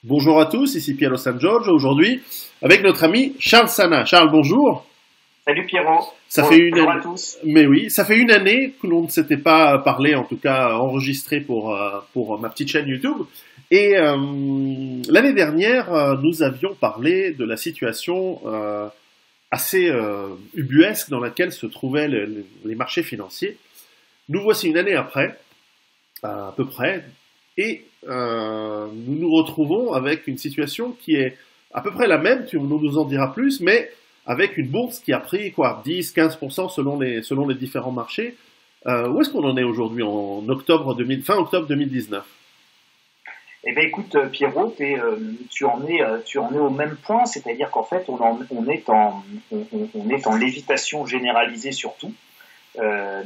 Bonjour à tous, ici Piero San Giorgio, aujourd'hui avec notre ami Charles Sana. Charles, bonjour. Salut Pierrot. Ça fait Bonjour à tous. Mais oui, ça fait une année que l'on ne s'était pas parlé, en tout cas enregistré pour ma petite chaîne YouTube. Et l'année dernière, nous avions parlé de la situation assez ubuesque dans laquelle se trouvaient les marchés financiers. Nous voici une année après, à peu près, et nous nous retrouvons avec une situation qui est à peu près la même, tu nous en diras plus, mais avec une bourse qui a pris quoi, 10-15% selon les différents marchés. Où est-ce qu'on en est aujourd'hui en fin octobre 2019? Eh bien écoute Pierrot, tu en es au même point, c'est-à-dire qu'en fait on est en lévitation généralisée surtout.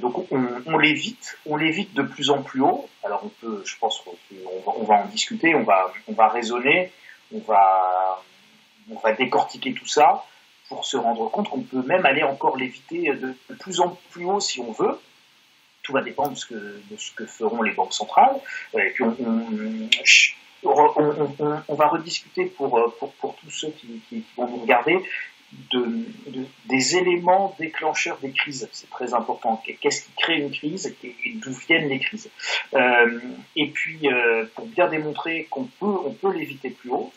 Donc on l'évite de plus en plus haut. Alors je pense qu'on va en discuter, on va raisonner, on va décortiquer tout ça pour se rendre compte qu'on peut même aller encore l'éviter de plus en plus haut si on veut. Tout va dépendre de ce que feront les banques centrales. Et puis on va rediscuter pour tous ceux qui vont nous regarder des éléments déclencheurs des crises. C'est très important. Qu'est-ce qui crée une crise et d'où viennent les crises. Et puis, pour bien démontrer qu'on peut l'éviter plus haut,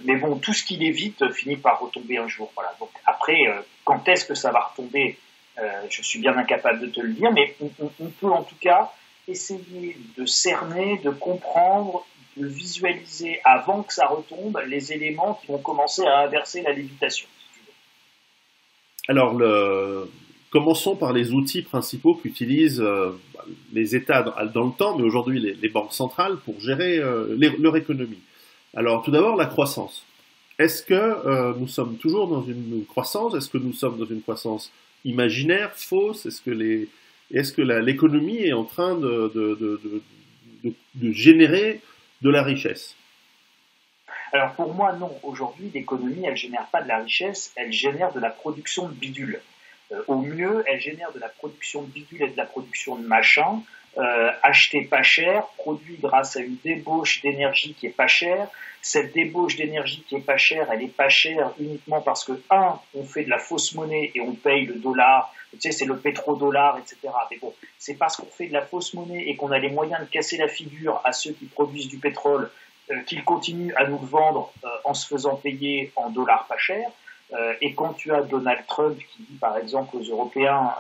mais bon, tout ce qui l'évite finit par retomber un jour. Voilà. Donc après, quand est-ce que ça va retomber, je suis bien incapable de te le dire, mais on peut en tout cas essayer de cerner, de comprendre, de visualiser avant que ça retombe les éléments qui vont commencer à inverser la lévitation. Alors, commençons par les outils principaux qu'utilisent les États dans le temps, mais aujourd'hui les banques centrales pour gérer leur économie. Alors, tout d'abord, la croissance. Est-ce que nous sommes toujours dans une croissance? Est-ce que nous sommes dans une croissance imaginaire, fausse? Est-ce que l'économie est en train de générer de la richesse? Alors pour moi, non. Aujourd'hui, l'économie, elle génère pas de la richesse, elle génère de la production de bidule. Au mieux, elle génère de la production de bidule et de la production de machin, acheté pas cher, produit grâce à une débauche d'énergie qui est pas chère. Cette débauche d'énergie qui est pas chère, elle est pas chère uniquement parce que, on fait de la fausse monnaie et on paye le dollar, tu sais, c'est le pétrodollar, etc. Mais bon, c'est parce qu'on fait de la fausse monnaie et qu'on a les moyens de casser la figure à ceux qui produisent du pétrole qu'ils continuent à nous le vendre en se faisant payer en dollars pas cher. Et quand tu as Donald Trump qui dit par exemple aux Européens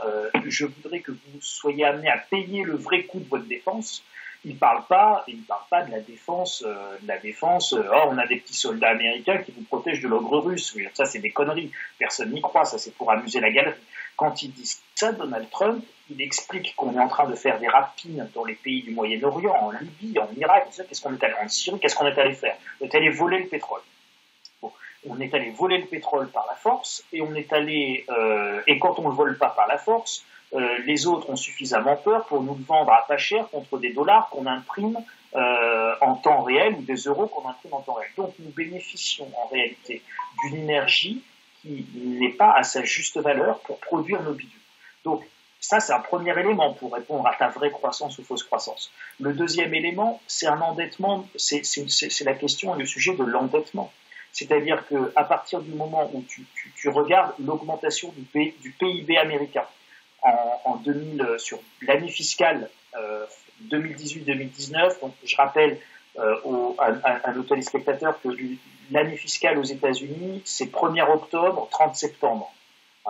je voudrais que vous soyez amenés à payer le vrai coût de votre défense, il parle pas de la défense, on a des petits soldats américains qui vous protègent de l'ogre russe. Oui, ça c'est des conneries, personne n'y croit, ça c'est pour amuser la galerie. Quand il dit ça, Donald Trump, il explique qu'on est en train de faire des rapines dans les pays du Moyen-Orient, en Libye, en Irak, qu'est-ce qu'on est allé en Syrie, qu'est-ce qu'on est allé faire? On est allé voler le pétrole. On est allé voler le pétrole par la force, et et quand on ne le vole pas par la force, les autres ont suffisamment peur pour nous le vendre à pas cher contre des dollars qu'on imprime en temps réel ou des euros qu'on imprime en temps réel. Donc nous bénéficions en réalité d'une énergie qui n'est pas à sa juste valeur pour produire nos bidules. Donc ça, c'est un premier élément pour répondre à ta vraie croissance ou fausse croissance. Le deuxième élément, c'est un endettement, c'est la question et le sujet de l'endettement. C'est-à-dire qu'à partir du moment où tu regardes l'augmentation du PIB américain sur l'année fiscale 2018-2019, donc je rappelle à nos téléspectateurs que l'année fiscale aux États-Unis, c'est 1er octobre, 30 septembre.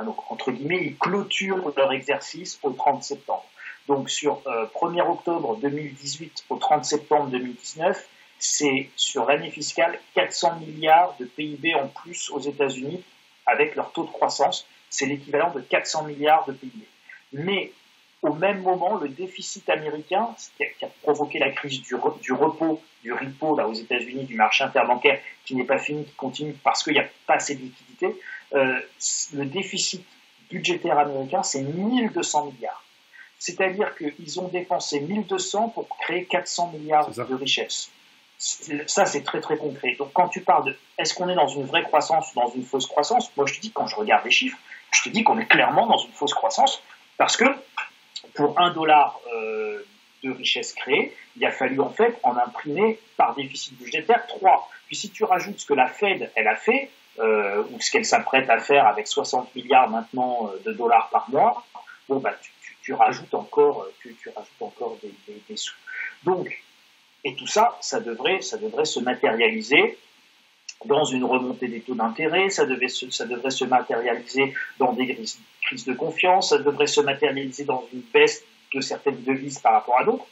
Donc, entre guillemets, ils clôturent leur exercice au 30 septembre. Donc, sur 1er octobre 2018 au 30 septembre 2019, c'est sur l'année fiscale 400 milliards de PIB en plus aux États-Unis avec leur taux de croissance. C'est l'équivalent de 400 milliards de PIB. Mais au même moment, le déficit américain, qui a provoqué la crise du repo là, aux États-Unis, du marché interbancaire, qui n'est pas fini, qui continue parce qu'il n'y a pas assez de liquidités, le déficit budgétaire américain, c'est 1200 milliards. C'est-à-dire qu'ils ont dépensé 1200 pour créer 400 milliards de richesses. Ça, c'est très très concret. Donc quand tu parles de est-ce qu'on est dans une vraie croissance ou dans une fausse croissance, moi je te dis, quand je regarde les chiffres, je te dis qu'on est clairement dans une fausse croissance parce que pour $1 de richesse créée, il a fallu en fait en imprimer par déficit budgétaire 3. Puis si tu rajoutes ce que la Fed elle a fait, ou ce qu'elle s'apprête à faire avec 60 milliards maintenant de dollars par mois, bon bah tu rajoutes encore, des sous. Donc, et tout ça, ça devrait se matérialiser dans une remontée des taux d'intérêt, ça devrait se matérialiser dans des crises de confiance, ça devrait se matérialiser dans une baisse de certaines devises par rapport à d'autres.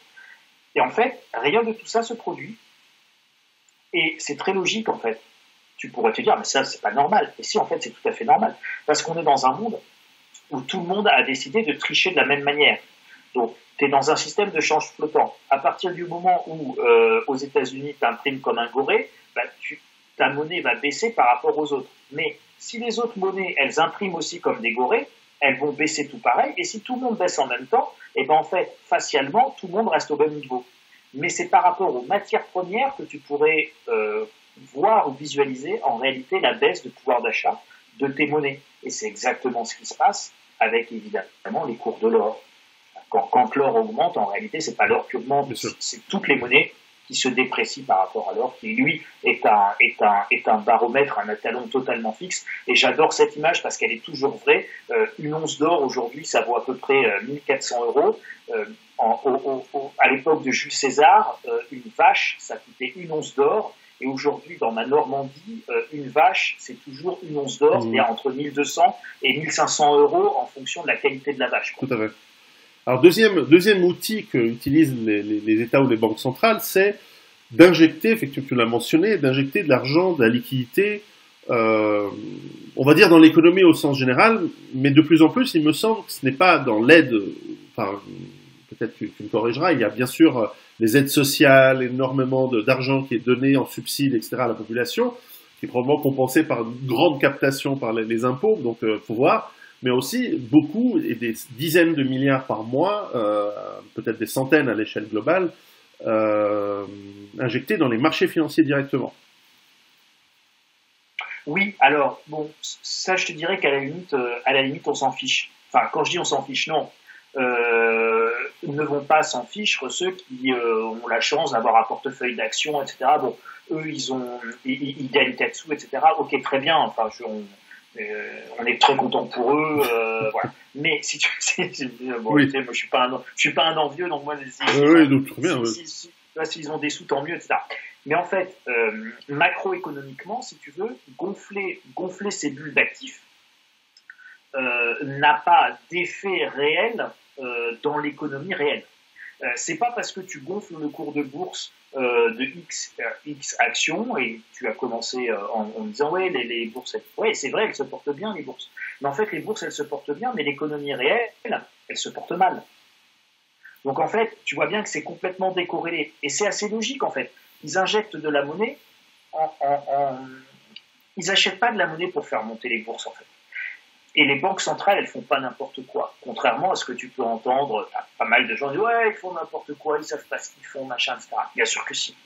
Et en fait, rien de tout ça se produit. Et c'est très logique, en fait. Tu pourrais te dire, mais ça, c'est pas normal. Et si, en fait, c'est tout à fait normal. Parce qu'on est dans un monde où tout le monde a décidé de tricher de la même manière. Donc, tu es dans un système de change flottant. À partir du moment où, aux États-Unis, tu imprimes comme un goré, bah, ta monnaie va baisser par rapport aux autres. Mais si les autres monnaies, elles impriment aussi comme des gorées, elles vont baisser tout pareil. Et si tout le monde baisse en même temps, et ben en fait, facialement, tout le monde reste au même niveau. Mais c'est par rapport aux matières premières que tu pourrais voir ou visualiser en réalité la baisse de pouvoir d'achat de tes monnaies. Et c'est exactement ce qui se passe avec évidemment les cours de l'or. Quand l'or augmente, en réalité, c'est pas l'or qui augmente, c'est toutes les monnaies qui se déprécient par rapport à l'or, qui lui est un baromètre, un étalon totalement fixe. Et j'adore cette image parce qu'elle est toujours vraie. Une once d'or aujourd'hui, ça vaut à peu près 1400 €. À l'époque de Jules César, une vache, ça coûtait une once d'or. Et aujourd'hui, dans ma Normandie, une vache, c'est toujours une once d'or, c'est-à-dire entre 1200 et 1500 € en fonction de la qualité de la vache. Tout à fait. Alors, deuxième outil qu'utilisent les États ou les banques centrales, c'est d'injecter, effectivement, tu l'as mentionné, d'injecter de l'argent, de la liquidité, on va dire dans l'économie au sens général, mais de plus en plus, il me semble que ce n'est pas dans l'aide, enfin, peut-être que tu me corrigeras, il y a bien sûr les aides sociales, énormément d'argent qui est donné en subside, etc. à la population, qui est probablement compensé par une grande captation par les impôts, donc faut voir, mais aussi beaucoup, et des dizaines de milliards par mois, peut-être des centaines à l'échelle globale, injectés dans les marchés financiers directement. Oui, alors, bon, ça je te dirais qu'à la limite, on s'en fiche. Enfin, quand je dis on s'en fiche, non. Ne vont pas s'en fiche ceux qui ont la chance d'avoir un portefeuille d'actions, etc. Bon, eux, ils gagnent 4 sous, etc. Ok, très bien, enfin, on est très content pour eux, voilà. Mais si tu bon, oui. Moi je suis pas un envieux, donc moi s'ils ont des sous, tant mieux, etc. Mais en fait, macroéconomiquement, si tu veux, gonfler ces bulles d'actifs n'a pas d'effet réel dans l'économie réelle. C'est pas parce que tu gonfles le cours de bourse de X actions, et tu as commencé en disant ouais, les bourses, ouais, c'est vrai, elles se portent bien, les bourses. Mais en fait, les bourses, elles se portent bien, mais l'économie réelle, elle se porte mal. Donc en fait, tu vois bien que c'est complètement décorrélé. Et c'est assez logique en fait. Ils injectent de la monnaie ils n'achètent pas de la monnaie pour faire monter les bourses en fait. Et les banques centrales, elles font pas n'importe quoi. Contrairement à ce que tu peux entendre, pas mal de gens disent ouais, ils font n'importe quoi, ils savent pas ce qu'ils font, machin, etc. Bien sûr que si.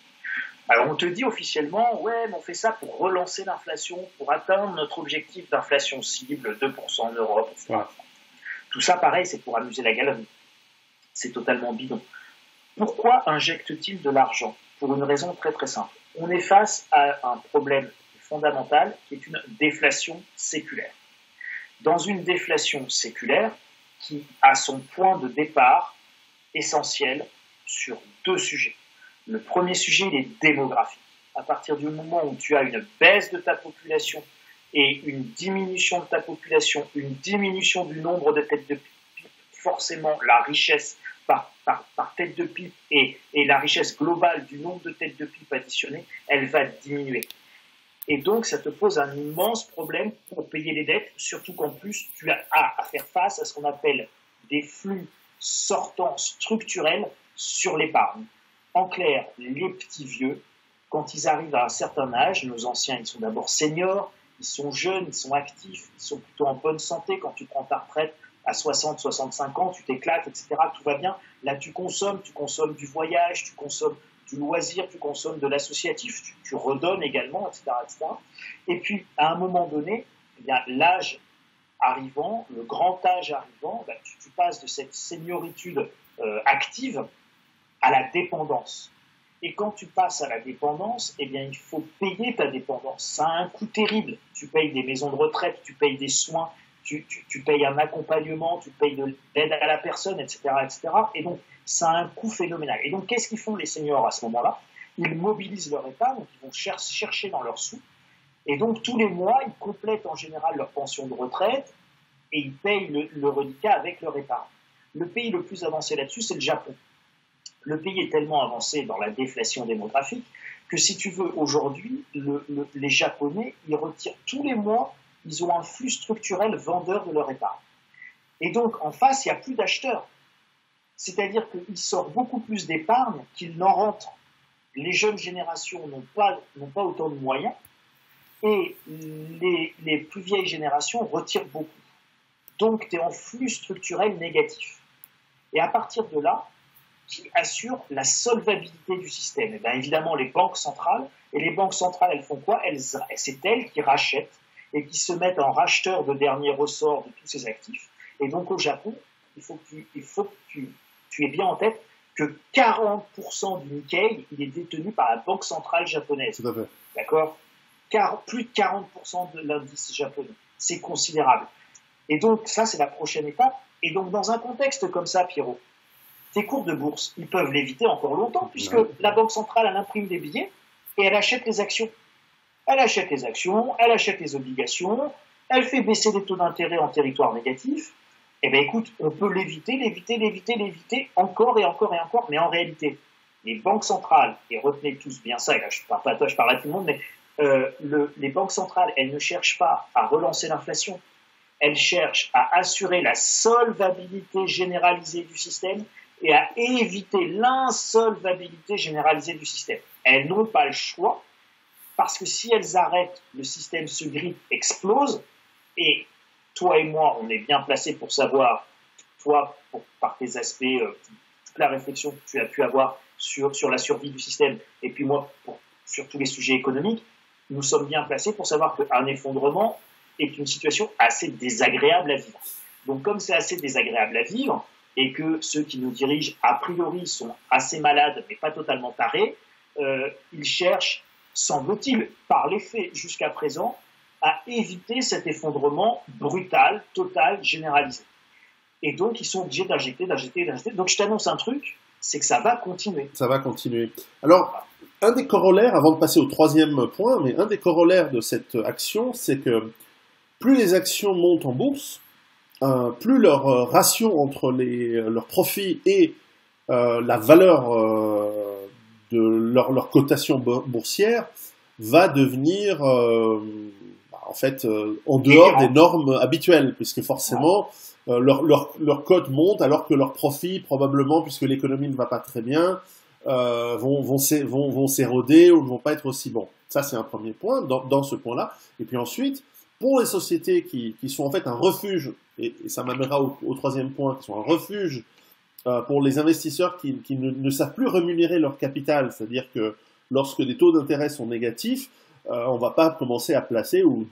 Alors on te dit officiellement, ouais, mais on fait ça pour relancer l'inflation, pour atteindre notre objectif d'inflation cible, 2% en Europe, etc. Ouais. Tout ça, pareil, c'est pour amuser la galerie. C'est totalement bidon. Pourquoi injectent-ils de l'argent? Pour une raison très très simple. On est face à un problème fondamental qui est une déflation séculaire. Dans une déflation séculaire qui a son point de départ essentiel sur 2 sujets. Le premier sujet, il est démographique. À partir du moment où tu as une baisse de ta population et une diminution de ta population, une diminution du nombre de têtes de pipe, forcément la richesse par tête de pipe et la richesse globale du nombre de têtes de pipe additionnées, elle va diminuer. Et donc, ça te pose un immense problème pour payer les dettes, surtout qu'en plus, tu as à faire face à ce qu'on appelle des flux sortants structurels sur l'épargne. En clair, les petits vieux, quand ils arrivent à un certain âge, nos anciens, ils sont d'abord seniors, ils sont jeunes, ils sont actifs, ils sont plutôt en bonne santé. Quand tu prends ta retraite à 60, 65 ans, tu t'éclates, etc., tout va bien. Là, tu consommes du voyage, tu consommes du loisir, tu consommes de l'associatif, tu redonnes également, etc., etc. Et puis, à un moment donné, eh bien, l'âge arrivant, le grand âge arrivant, ben, tu passes de cette senioritude active à la dépendance. Et quand tu passes à la dépendance, eh bien, il faut payer ta dépendance. Ça a un coût terrible. Tu payes des maisons de retraite, tu payes des soins, tu payes un accompagnement, tu payes de l'aide à la personne, etc., etc. Et donc, ça a un coût phénoménal. Et donc, qu'est-ce qu'ils font les seniors à ce moment-là? Ils mobilisent leur épargne, donc ils vont chercher dans leurs sous. Et donc, tous les mois, ils complètent en général leur pension de retraite et ils payent le reliquat avec leur épargne. Le pays le plus avancé là-dessus, c'est le Japon. Le pays est tellement avancé dans la déflation démographique que, si tu veux, aujourd'hui, les Japonais, ils retirent tous les mois, ils ont un flux structurel vendeur de leur épargne. Et donc, en face, il n'y a plus d'acheteurs. C'est-à-dire qu'il sort beaucoup plus d'épargne qu'il n'en rentre. Les jeunes générations n'ont pas autant de moyens et les plus vieilles générations retirent beaucoup. Donc, tu es en flux structurel négatif. Et à partir de là, qui assure la solvabilité du système? Et bien évidemment, les banques centrales. Et les banques centrales, elles font quoi? C'est elles qui rachètent et qui se mettent en racheteurs de dernier ressort de tous ces actifs. Et donc, au Japon, il faut que tu aies bien en tête que 40% du Nikkei, il est détenu par la banque centrale japonaise. Tout à fait. D'accord? Plus de 40% de l'indice japonais. C'est considérable. Et donc, ça, c'est la prochaine étape. Et donc, dans un contexte comme ça, Pierrot, tes cours de bourse, ils peuvent l'éviter encore longtemps, puisque la Banque centrale, elle imprime des billets et elle achète les actions. Elle achète les actions, elle achète les obligations, elle fait baisser les taux d'intérêt en territoire négatif. Eh bien, écoute, on peut l'éviter encore et encore et encore. Mais en réalité, les banques centrales, et retenez tous bien ça, et là, je parle pas à toi, je parle à tout le monde, mais les banques centrales, elles ne cherchent pas à relancer l'inflation. Elles cherchent à assurer la solvabilité généralisée du système et à éviter l'insolvabilité généralisée du système. Elles n'ont pas le choix, parce que si elles arrêtent, le système se grippe, explose, et toi et moi, on est bien placés pour savoir, toi, par tes aspects, toute la réflexion que tu as pu avoir sur la survie du système, et puis moi, sur tous les sujets économiques, nous sommes bien placés pour savoir qu'un effondrement est une situation assez désagréable à vivre. Donc, comme c'est assez désagréable à vivre, et que ceux qui nous dirigent, a priori, sont assez malades, mais pas totalement tarés, ils cherchent, semble-t-il, par les faits jusqu'à présent, à éviter cet effondrement brutal, total, généralisé. Et donc, ils sont obligés d'injecter. Donc, je t'annonce un truc, c'est que ça va continuer. Ça va continuer. Alors, un des corollaires, avant de passer au troisième point, mais un des corollaires de cette action, c'est que plus les actions montent en bourse, plus leur ratio entre leurs profits et la valeur de leur cotation boursière va devenir en dehors des normes habituelles, puisque forcément leur cote monte alors que leurs profits, probablement, puisque l'économie ne va pas très bien, vont s'éroder ou ne vont pas être aussi bons. Ça, c'est un premier point dans ce point-là. Et puis ensuite, pour les sociétés qui sont en fait un refuge, et ça m'amènera au troisième point, qui sont un refuge pour les investisseurs qui ne savent plus rémunérer leur capital, c'est-à-dire que lorsque des taux d'intérêt sont négatifs, on ne va pas commencer à placer, ou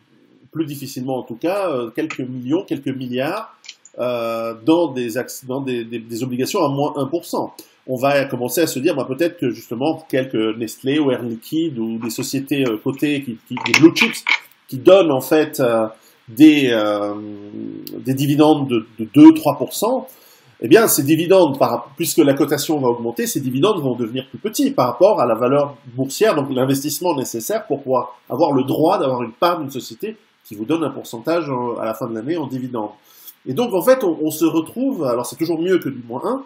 plus difficilement en tout cas, quelques millions, quelques milliards dans des obligations à moins 1%. On va commencer à se dire peut-être que justement quelques Nestlé ou Air Liquide ou des sociétés cotées, des blue chips, qui donnent en fait des dividendes de 2-3%, eh bien ces dividendes, puisque la cotation va augmenter, ces dividendes vont devenir plus petits par rapport à la valeur boursière, donc l'investissement nécessaire pour pouvoir avoir le droit d'avoir une part d'une société qui vous donne un pourcentage à la fin de l'année en dividendes. Et donc en fait on se retrouve, alors c'est toujours mieux que du moins 1,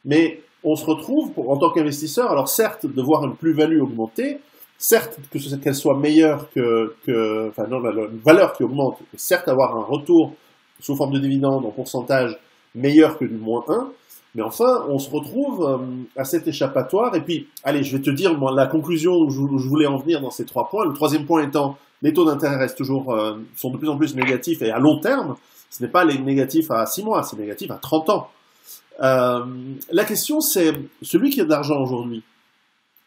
mais on se retrouve en tant qu'investisseur, alors certes de voir une plus-value augmenter, certes qu'elle soit meilleure la valeur qui augmente, certes avoir un retour sous forme de dividende en pourcentage meilleur que du moins 1, mais enfin, on se retrouve à cet échappatoire, et puis, allez, je vais te dire la conclusion où je voulais en venir dans ces 3 points, le troisième point étant, les taux d'intérêt sont de plus en plus négatifs, et à long terme, ce n'est pas les négatifs à 6 mois, c'est négatif à 30 ans. La question, c'est, celui qui a de l'argent aujourd'hui,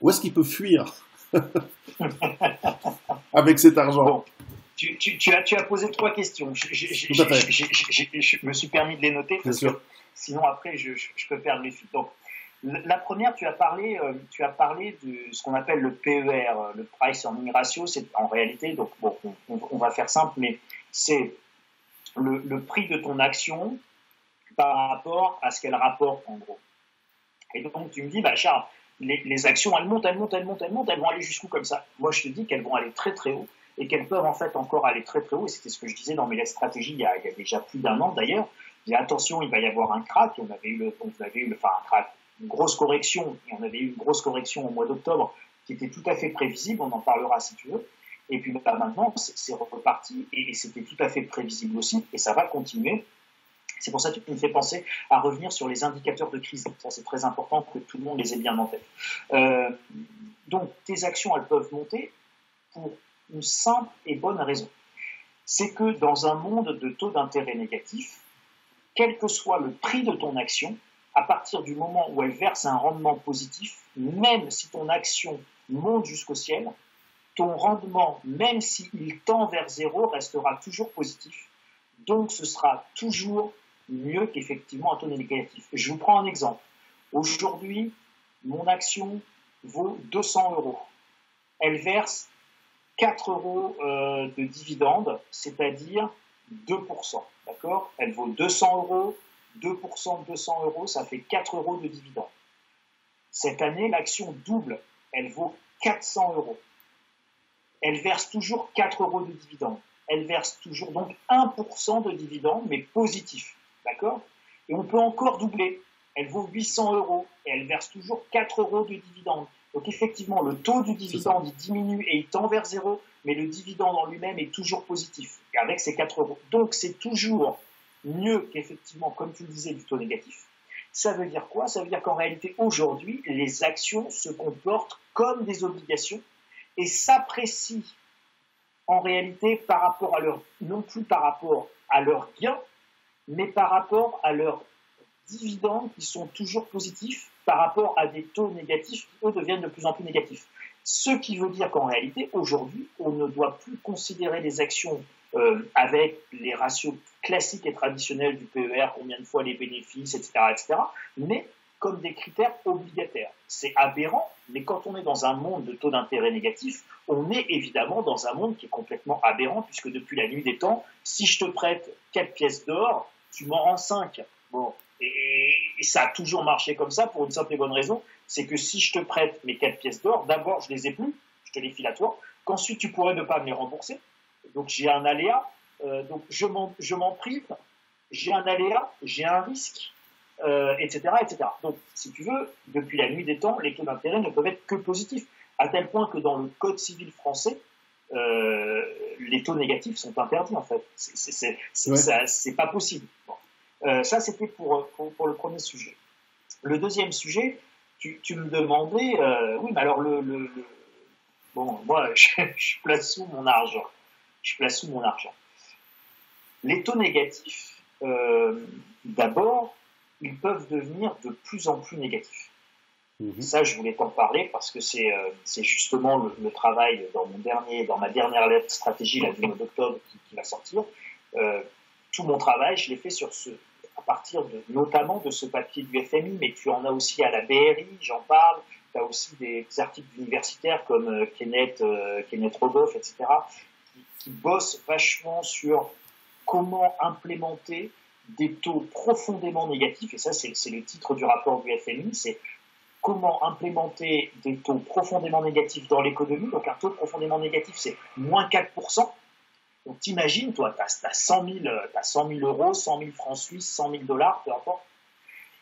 où est-ce qu'il peut fuir avec cet argent? Bon, tu as posé 3 questions. Je me suis permis de les noter parce que sinon après je peux perdre les fils. Donc, La première, tu as parlé de ce qu'on appelle le PER, le Price Earning Ratio. C'est en réalité, donc bon, on va faire simple, mais c'est le prix de ton action par rapport à ce qu'elle rapporte, en gros. Et donc, tu me dis, bah, Charles, les actions, elles montent, elles vont aller jusqu'où comme ça? Moi, je te dis qu'elles vont aller très très haut et qu'elles peuvent en fait encore aller très très haut. Et c'était ce que je disais dans mes stratégies il y a déjà plus d'un an d'ailleurs. Je dis, attention, il va y avoir un crack. On avait eu un crack, une grosse correction, et on avait eu une grosse correction au mois d'octobre qui était tout à fait prévisible. On en parlera si tu veux. Et puis bah, maintenant, c'est reparti et c'était tout à fait prévisible aussi et ça va continuer. C'est pour ça que tu me fais penser à revenir sur les indicateurs de crise. Ça, c'est très important que tout le monde les ait bien en tête. Donc, tes actions, elles peuvent monter pour une simple et bonne raison. C'est que dans un monde de taux d'intérêt négatif, quel que soit le prix de ton action, à partir du moment où elle verse un rendement positif, même si ton action monte jusqu'au ciel, ton rendement, même s'il tend vers zéro, restera toujours positif. Donc, ce sera toujours mieux qu'effectivement un taux négatif. Je vous prends un exemple. Aujourd'hui, mon action vaut 200 euros. Elle verse 4 euros de dividendes, c'est-à-dire 2%. D'accord? Elle vaut 200 euros, 2% de 200 euros, ça fait 4 euros de dividendes. Cette année, l'action double, elle vaut 400 euros. Elle verse toujours 4 euros de dividendes. Elle verse toujours donc 1% de dividendes, mais positif. D'accord? Et on peut encore doubler. Elle vaut 800 euros et elle verse toujours 4 euros de dividendes. Donc effectivement, le taux du dividende il diminue et il tend vers zéro, mais le dividende en lui-même est toujours positif, avec ces 4 euros. Donc c'est toujours mieux qu'effectivement, comme tu le disais, du taux négatif. Ça veut dire quoi? Ça veut dire qu'en réalité, aujourd'hui, les actions se comportent comme des obligations et s'apprécient en réalité par rapport à leur, non plus par rapport à leurs gains, mais par rapport à leurs dividendes qui sont toujours positifs par rapport à des taux négatifs qui, eux, deviennent de plus en plus négatifs. Ce qui veut dire qu'en réalité, aujourd'hui, on ne doit plus considérer les actions avec les ratios classiques et traditionnels du PER, combien de fois les bénéfices, etc., mais comme des critères obligataires. C'est aberrant, mais quand on est dans un monde de taux d'intérêt négatif, on est évidemment dans un monde qui est complètement aberrant, puisque depuis la nuit des temps, si je te prête 4 pièces d'or, tu m'en rends 5. Bon, et ça a toujours marché comme ça pour une simple et bonne raison, c'est que si je te prête mes 4 pièces d'or, d'abord je les ai plus, je te les file à toi, qu'ensuite tu pourrais ne pas me les rembourser, donc j'ai un aléa, donc je m'en prive, j'ai un aléa, j'ai un risque, etc., etc. Donc, si tu veux, depuis la nuit des temps, les taux d'intérêt ne peuvent être que positifs, à tel point que dans le Code civil français, les taux négatifs sont interdits, en fait. C'est pas possible. Bon. Ça, c'était pour le premier sujet. Le deuxième sujet, tu me demandais, oui, mais alors bon, moi, je place sous mon argent. Je place sous mon argent. Les taux négatifs, d'abord, ils peuvent devenir de plus en plus négatifs. Ça, je voulais t'en parler parce que c'est justement le travail dans ma dernière lettre stratégie là, du mois d'octobre qui va sortir. Tout mon travail, je l'ai fait à partir notamment de ce papier du FMI, mais tu en as aussi à la BRI, j'en parle. Tu as aussi des articles universitaires comme Kenneth Rogoff, etc., qui bossent vachement sur comment implémenter des taux profondément négatifs, et ça c'est le titre du rapport du FMI, c'est comment implémenter des taux profondément négatifs dans l'économie. Donc un taux profondément négatif, c'est moins 4%. Donc t'imagines, toi, tu as 100 000 euros, 100 000 francs suisses, 100 000 dollars, peu importe,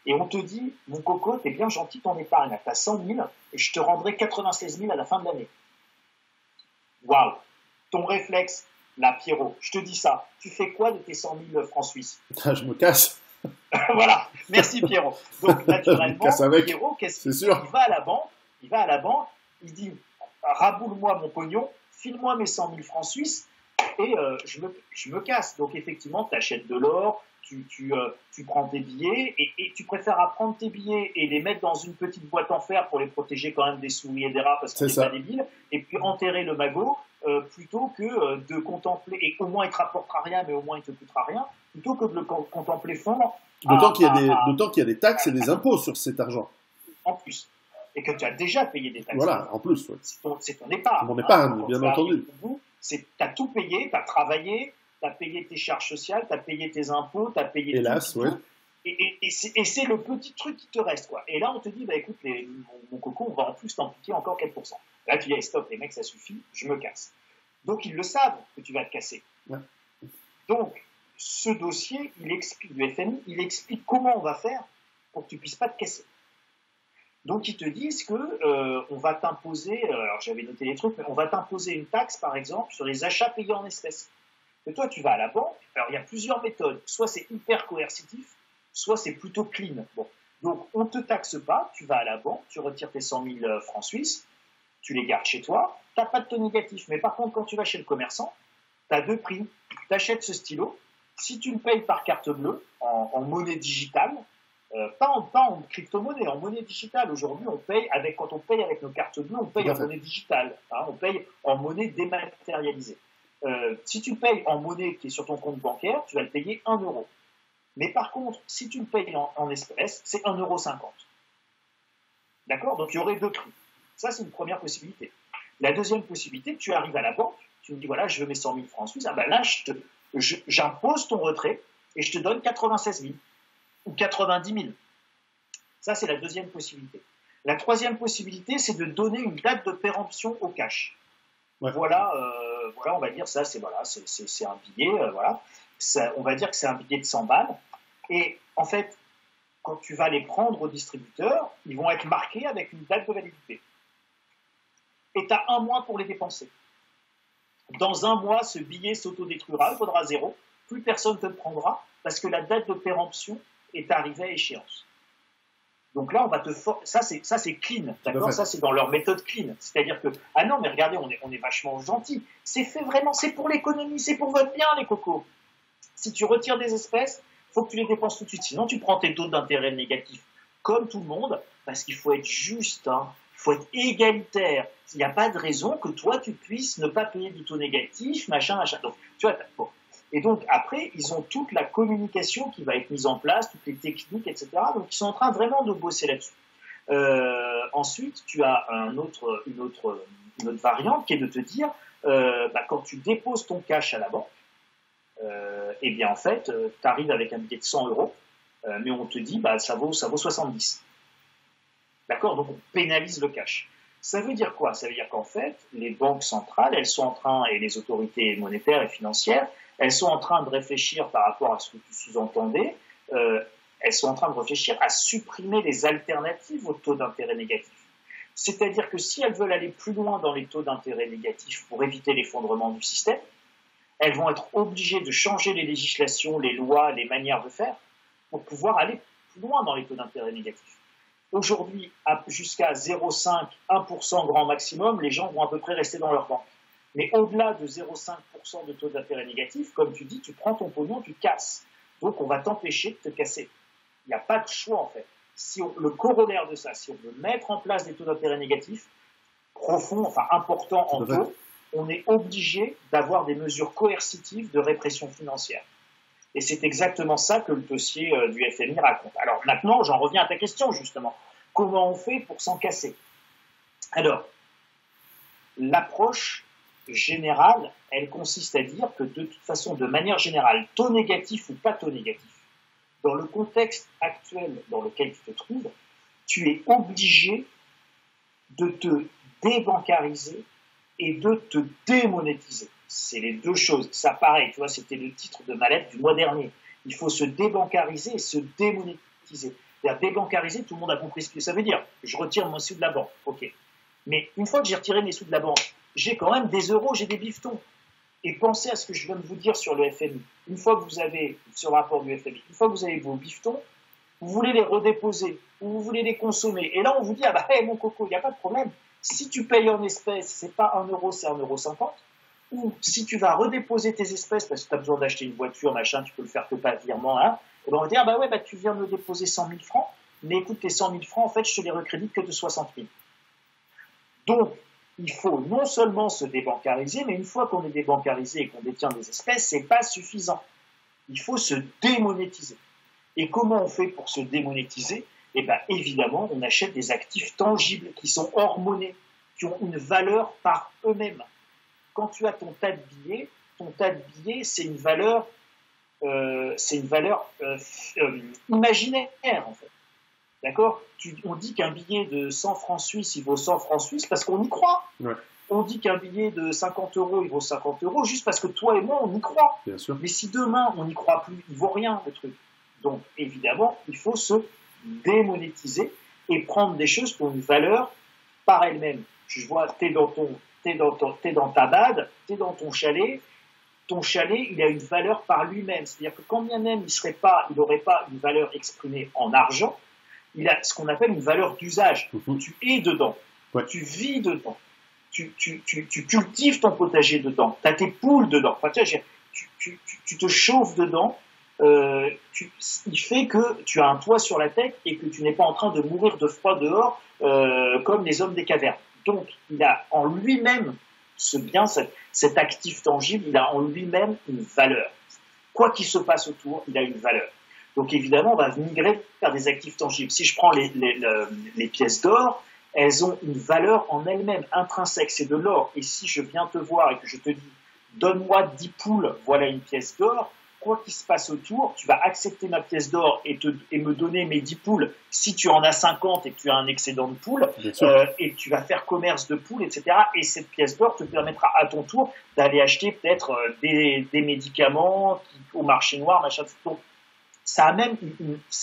et on te dit, mon coco, t'es bien gentil ton épargne, tu as 100 000, et je te rendrai 96 000 à la fin de l'année. Waouh! Ton réflexe, là, Pierrot, je te dis ça, tu fais quoi de tes 100 000 francs suisses? Je me casse. Voilà, merci Pierrot. Donc naturellement, Pierrot, il va à la banque, il dit, raboule-moi mon pognon, file-moi mes 100 000 francs suisses, et je me casse. Donc effectivement, tu achètes de l'or, tu prends tes billets, et tu préfères prendre tes billets et les mettre dans une petite boîte en fer pour les protéger quand même des souris et des rats, parce que c'est pas débile, et puis enterrer le magot, plutôt que de contempler, et au moins il te rapportera rien, mais au moins il te coûtera rien, plutôt que de le contempler fondre. D'autant qu'il y a des taxes et des impôts sur cet argent. en plus, et que tu as déjà payé des taxes. Voilà, en plus. Ouais. C'est ton épargne. Mon épargne, bien entendu. Tu as tout payé, tu as travaillé, tu as payé tes charges sociales, tu as payé tes impôts, tu as payé Hélas, tout. Ouais. Et c'est le petit truc qui te reste, quoi. Et là, on te dit, bah écoute, mon coco, on va en plus t'en piquer encore 4%. Là, tu dis, hey, stop, les mecs, ça suffit, je me casse. Donc, ils le savent que tu vas te casser. Ouais. Donc, ce dossier, il explique, du FMI, il explique comment on va faire pour que tu puisses pas te casser. Donc, ils te disent que on va t'imposer, alors j'avais noté les trucs, mais on va t'imposer une taxe, par exemple, sur les achats payés en espèces. Et toi, tu vas à la banque, alors il y a plusieurs méthodes. Soit c'est hyper coercitif, soit c'est plutôt clean. Bon. Donc, on ne te taxe pas, tu vas à la banque, tu retires tes 100 000 francs suisses, tu les gardes chez toi, tu n'as pas de taux négatif. Mais par contre, quand tu vas chez le commerçant, tu as deux prix. Tu achètes ce stylo, si tu le payes par carte bleue, en monnaie digitale, pas en crypto-monnaie, en monnaie digitale. Aujourd'hui, quand on paye avec nos cartes bleues, on paye en monnaie digitale. Hein, on paye en monnaie dématérialisée. Si tu payes en monnaie qui est sur ton compte bancaire, tu vas le payer 1 euro. Mais par contre, si tu le payes en espèces, c'est 1,50 €. D'accord? Donc il y aurait deux prix. Ça, c'est une première possibilité. La deuxième possibilité, tu arrives à la banque, tu me dis, voilà, je veux mes 100 000 francs suisses, ah ben là, j'impose ton retrait et je te donne 96 000 ou 90 000. Ça, c'est la deuxième possibilité. La troisième possibilité, c'est de donner une date de péremption au cash. Ouais. Voilà, on va dire ça, c'est un billet, voilà. Ça, on va dire que c'est un billet de 100 balles. Et en fait, quand tu vas les prendre au distributeur, ils vont être marqués avec une date de validité. Et tu as 1 mois pour les dépenser. Dans 1 mois, ce billet s'autodétruira, il vaudra 0. Plus personne ne te le prendra parce que la date de péremption est arrivée à échéance. Donc là, on va te ça c'est clean, d'accord? Ça c'est dans leur méthode clean. C'est-à-dire que ah non mais regardez, on est vachement gentil. C'est fait vraiment, c'est pour l'économie, c'est pour votre bien les cocos. Si tu retires des espèces, faut que tu les dépenses tout de suite. Sinon tu prends tes taux d'intérêt négatifs comme tout le monde, parce qu'il faut être juste, hein. Il faut être égalitaire. Il n'y a pas de raison que toi tu puisses ne pas payer du taux négatif, machin. Donc tu vois, bon. Et donc, après, ils ont toute la communication qui va être mise en place, toutes les techniques, etc. Donc, ils sont en train vraiment de bosser là-dessus. Ensuite, tu as une autre variante qui est de te dire, quand tu déposes ton cash à la banque, eh bien, en fait, tu arrives avec un billet de 100 €, mais on te dit, ça vaut 70. D'accord? Donc, on pénalise le cash. Ça veut dire quoi? Ça veut dire qu'en fait, les banques centrales, elles sont en train, et les autorités monétaires et financières, elles sont en train de réfléchir par rapport à ce que tu sous-entendais, elles sont en train de réfléchir à supprimer les alternatives aux taux d'intérêt négatifs. C'est-à-dire que si elles veulent aller plus loin dans les taux d'intérêt négatifs pour éviter l'effondrement du système, elles vont être obligées de changer les législations, les lois, les manières de faire pour pouvoir aller plus loin dans les taux d'intérêt négatifs. Aujourd'hui, jusqu'à 0,5, 1% grand maximum, les gens vont à peu près rester dans leur banque. Mais au-delà de 0,5% de taux d'intérêt négatif, comme tu dis, tu prends ton pognon, tu casses. Donc, on va t'empêcher de te casser. Il n'y a pas de choix, en fait. Le corollaire de ça, si on veut mettre en place des taux d'intérêt négatifs, profonds, enfin importants en taux, on est obligé d'avoir des mesures coercitives de répression financière. Et c'est exactement ça que le dossier du FMI raconte. Alors maintenant, j'en reviens à ta question, justement. Comment on fait pour s'en casser? Alors, l'approche générale, elle consiste à dire que de toute façon, de manière générale, taux négatif ou pas taux négatif, dans le contexte actuel dans lequel tu te trouves, tu es obligé de te débancariser et de te démonétiser. C'est les deux choses. Ça, pareil, tu vois, c'était le titre de ma lettre du mois dernier. Il faut se débancariser et se démonétiser. C'est-à-dire débancariser, tout le monde a compris ce que ça veut dire. Je retire mon sous de la banque, ok. Mais une fois que j'ai retiré mes sous de la banque, j'ai quand même des euros, j'ai des bifetons. Et pensez à ce que je viens de vous dire sur le FMI. Une fois que vous avez, sur le rapport du FMI, une fois que vous avez vos bifetons, vous voulez les redéposer ou vous voulez les consommer. Et là, on vous dit, mon coco, il n'y a pas de problème. Si tu payes en espèces, c'est pas 1 euro, c'est 1,50 €. Ou si tu vas redéposer tes espèces parce que tu as besoin d'acheter une voiture, machin, tu peux le faire que par virement, hein, et ben on va dire, tu viens de me déposer 100 000 francs, mais écoute, tes 100 000 francs, en fait, je te les recrédite que de 60 000. Donc, il faut non seulement se débancariser, mais une fois qu'on est débancarisé et qu'on détient des espèces, c'est pas suffisant. Il faut se démonétiser. Et comment on fait pour se démonétiser? eh ben, évidemment, on achète des actifs tangibles qui sont hormonés, qui ont une valeur par eux-mêmes. Quand tu as ton tas de billets, c'est une valeur, imaginaire, en fait. D'accord? On dit qu'un billet de 100 francs suisses, il vaut 100 francs suisses parce qu'on y croit. Ouais. On dit qu'un billet de 50 euros, il vaut 50 euros juste parce que toi et moi, on y croit. Bien sûr. Mais si demain, on n'y croit plus, il ne vaut rien, le truc. Donc, évidemment, il faut se démonétiser et prendre des choses qui ont une valeur par elles-mêmes. Tu vois, t'es dans ta bade, t'es dans ton chalet, il a une valeur par lui-même. C'est-à-dire que quand bien même il n'aurait pas une valeur exprimée en argent, il a ce qu'on appelle une valeur d'usage. Tu es dedans, tu vis dedans, tu cultives ton potager dedans, tu as tes poules dedans, enfin, tu te chauffes dedans, il fait que tu as un toit sur la tête et que tu n'es pas en train de mourir de froid dehors comme les hommes des cavernes. Donc, il a en lui-même ce bien, cet actif tangible, il a en lui-même une valeur. Quoi qu'il se passe autour, il a une valeur. Donc évidemment, on va migrer vers des actifs tangibles. Si je prends les pièces d'or, elles ont une valeur en elles-mêmes, intrinsèque, c'est de l'or. Et si je viens te voir et que je te dis, donne-moi 10 poules, voilà une pièce d'or, quoi qu'il se passe autour, tu vas accepter ma pièce d'or et me donner mes 10 poules si tu en as 50 et que tu as un excédent de poules, et tu vas faire commerce de poules, etc. Et cette pièce d'or te permettra à ton tour d'aller acheter peut-être des médicaments au marché noir, machin. Donc, ça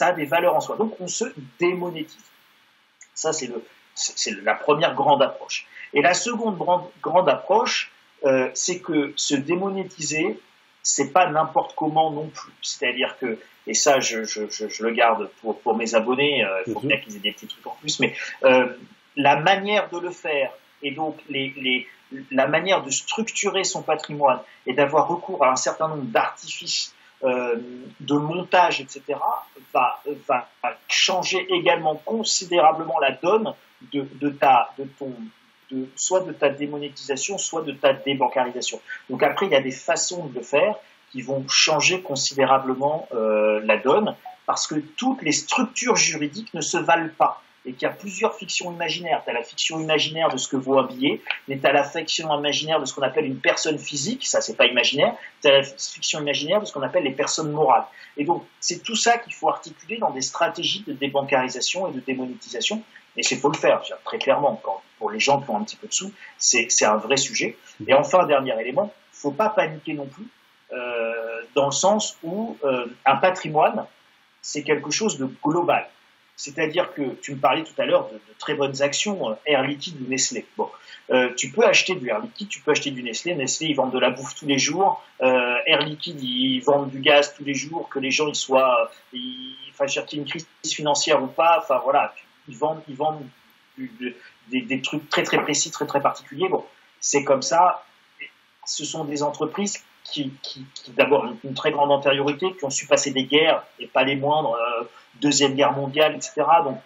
a des valeurs en soi. Donc, on se démonétise. Ça, c'est la première grande approche. Et la seconde grande approche, c'est que se démonétiser, c'est pas n'importe comment non plus. C'est-à-dire que, et ça, je le garde pour mes abonnés, il faut bien qu'ils aient des petits trucs en plus, mais la manière de le faire, et donc la manière de structurer son patrimoine et d'avoir recours à un certain nombre d'artifices de montage, etc., va changer également considérablement la donne soit de ta démonétisation, soit de ta débancarisation. Donc après, il y a des façons de le faire qui vont changer considérablement la donne, parce que toutes les structures juridiques ne se valent pas. Et qu'il y a plusieurs fictions imaginaires. Tu as la fiction imaginaire de ce que vaut un billet, mais tu as la fiction imaginaire de ce qu'on appelle une personne physique, ça c'est pas imaginaire, tu as la fiction imaginaire de ce qu'on appelle les personnes morales. Et donc, c'est tout ça qu'il faut articuler dans des stratégies de débancarisation et de démonétisation, et c'est faut le faire, très clairement, pour les gens qui ont un petit peu de sous, c'est un vrai sujet. Et enfin, dernier élément, il ne faut pas paniquer non plus, dans le sens où un patrimoine, c'est quelque chose de global. C'est-à-dire que tu me parlais tout à l'heure de très bonnes actions, Air Liquide ou Nestlé. Bon, tu peux acheter du Air Liquide, tu peux acheter du Nestlé. Nestlé, ils vendent de la bouffe tous les jours. Air Liquide, ils vendent du gaz tous les jours, que les gens qu'il y ait une crise financière ou pas. Enfin voilà, ils vendent des trucs très très précis, très très particuliers. Bon, c'est comme ça. Ce sont des entreprises qui d'abord ont une très grande antériorité, qui ont su passer des guerres, et pas les moindres, Deuxième Guerre mondiale, etc. Donc,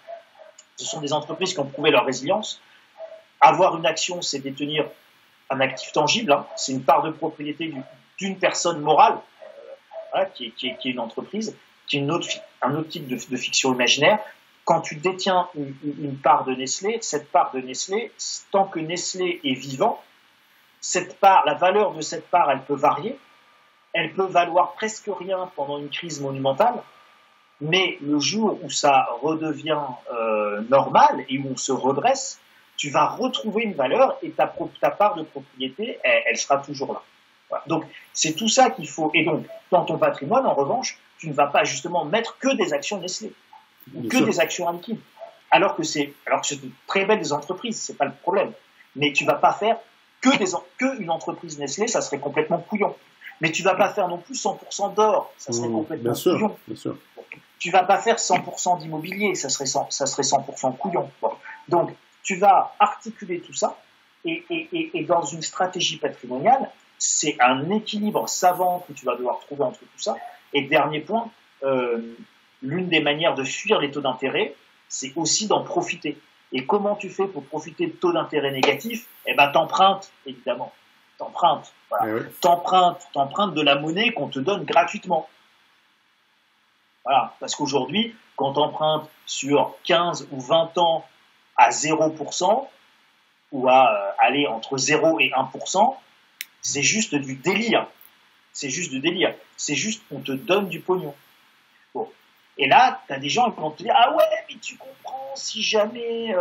ce sont des entreprises qui ont prouvé leur résilience. Avoir une action, c'est détenir un actif tangible, hein. C'est une part de propriété d'une personne morale, voilà, qui est une entreprise, qui est un autre type de fiction imaginaire. Quand tu détiens une part de Nestlé, cette part de Nestlé, tant que Nestlé est vivant, la valeur de cette part, elle peut varier, elle peut valoir presque rien pendant une crise monumentale, mais le jour où ça redevient normal et où on se redresse, tu vas retrouver une valeur et ta part de propriété, elle sera toujours là. Voilà. Donc, c'est tout ça qu'il faut. Et donc, dans ton patrimoine, en revanche, tu ne vas pas justement mettre que des actions Nestlé, ou que des actions Air Liquide, alors que c'est de très belles entreprises, c'est pas le problème. Mais tu vas pas faire que une entreprise Nestlé, ça serait complètement couillon. Mais tu vas pas faire non plus 100% d'or, ça serait complètement couillon. Bien sûr. Tu vas pas faire 100% d'immobilier, ça serait 100% couillon. Bon. Donc, tu vas articuler tout ça, et dans une stratégie patrimoniale, c'est un équilibre savant que tu vas devoir trouver entre tout ça. Et dernier point, l'une des manières de fuir les taux d'intérêt, c'est aussi d'en profiter. Et comment tu fais pour profiter de taux d'intérêt négatifs? Eh ben, t'empruntes, évidemment. T'empruntes. Voilà. Oui. T'empruntes de la monnaie qu'on te donne gratuitement. Voilà. Parce qu'aujourd'hui, quand tu empruntes sur 15 ou 20 ans à 0%, ou à aller entre 0 et 1%, c'est juste du délire. C'est juste du délire. C'est juste qu'on te donne du pognon. Bon. Et là, tu as des gens qui vont te dire, ah ouais, mais tu comprends, si jamais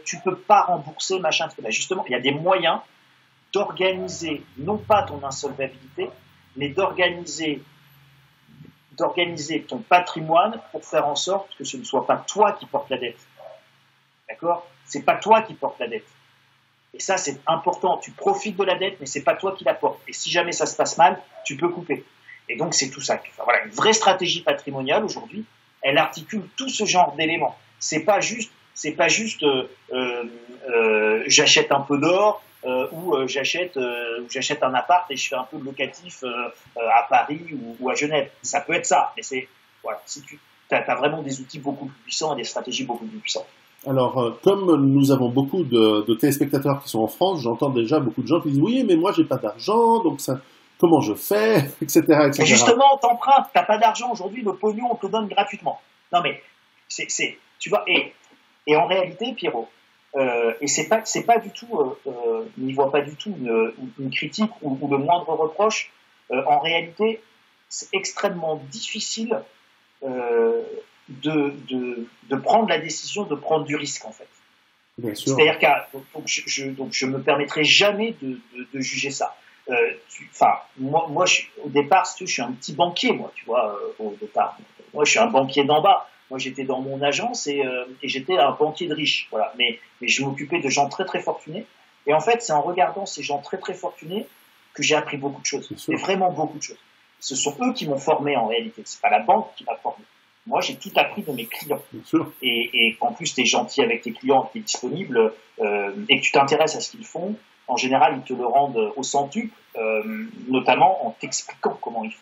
tu peux pas rembourser, machin, là, justement, il y a des moyens d'organiser, non pas ton insolvabilité, mais d'organiser ton patrimoine pour faire en sorte que ce ne soit pas toi qui porte la dette. D'accord ? C'est pas toi qui porte la dette. Et ça, c'est important. Tu profites de la dette, mais c'est pas toi qui la porte. Et si jamais ça se passe mal, tu peux couper. Et donc, c'est tout ça. Enfin, voilà, une vraie stratégie patrimoniale aujourd'hui, elle articule tout ce genre d'éléments. C'est pas juste j'achète un peu d'or ou j'achète un appart et je fais un peu de locatif à Paris ou à Genève. Ça peut être ça, mais c'est voilà. Si tu as vraiment des outils beaucoup plus puissants et des stratégies beaucoup plus puissantes. Alors, comme nous avons beaucoup de téléspectateurs qui sont en France, j'entends déjà beaucoup de gens qui disent oui, mais moi j'ai pas d'argent, donc ça, comment je fais, etc., etc. Et justement, t'empruntes, t'as pas d'argent aujourd'hui, le pognon on te le donne gratuitement. Non mais tu vois, et en réalité, Pierrot, et c'est pas du tout, n'y voit pas du tout une critique ou le moindre reproche. En réalité, c'est extrêmement difficile de prendre la décision de prendre du risque en fait. Bien sûr. C'est-à-dire que donc je me permettrai jamais de juger ça. Moi au départ, je suis un petit banquier, moi, tu vois, au départ. Moi, je suis un banquier d'en bas. Moi, j'étais dans mon agence et j'étais un banquier de riche, voilà. Mais je m'occupais de gens très très fortunés. Et en fait, c'est en regardant ces gens très très fortunés que j'ai appris beaucoup de choses. Et vraiment beaucoup de choses. Ce sont eux qui m'ont formé en réalité. C'est pas la banque qui m'a formé. Moi, j'ai tout appris de mes clients. Et qu'en plus, tu es gentil avec tes clients, tu es disponible et que tu t'intéresses à ce qu'ils font, en général, ils te le rendent au centuple, notamment en t'expliquant comment ils font,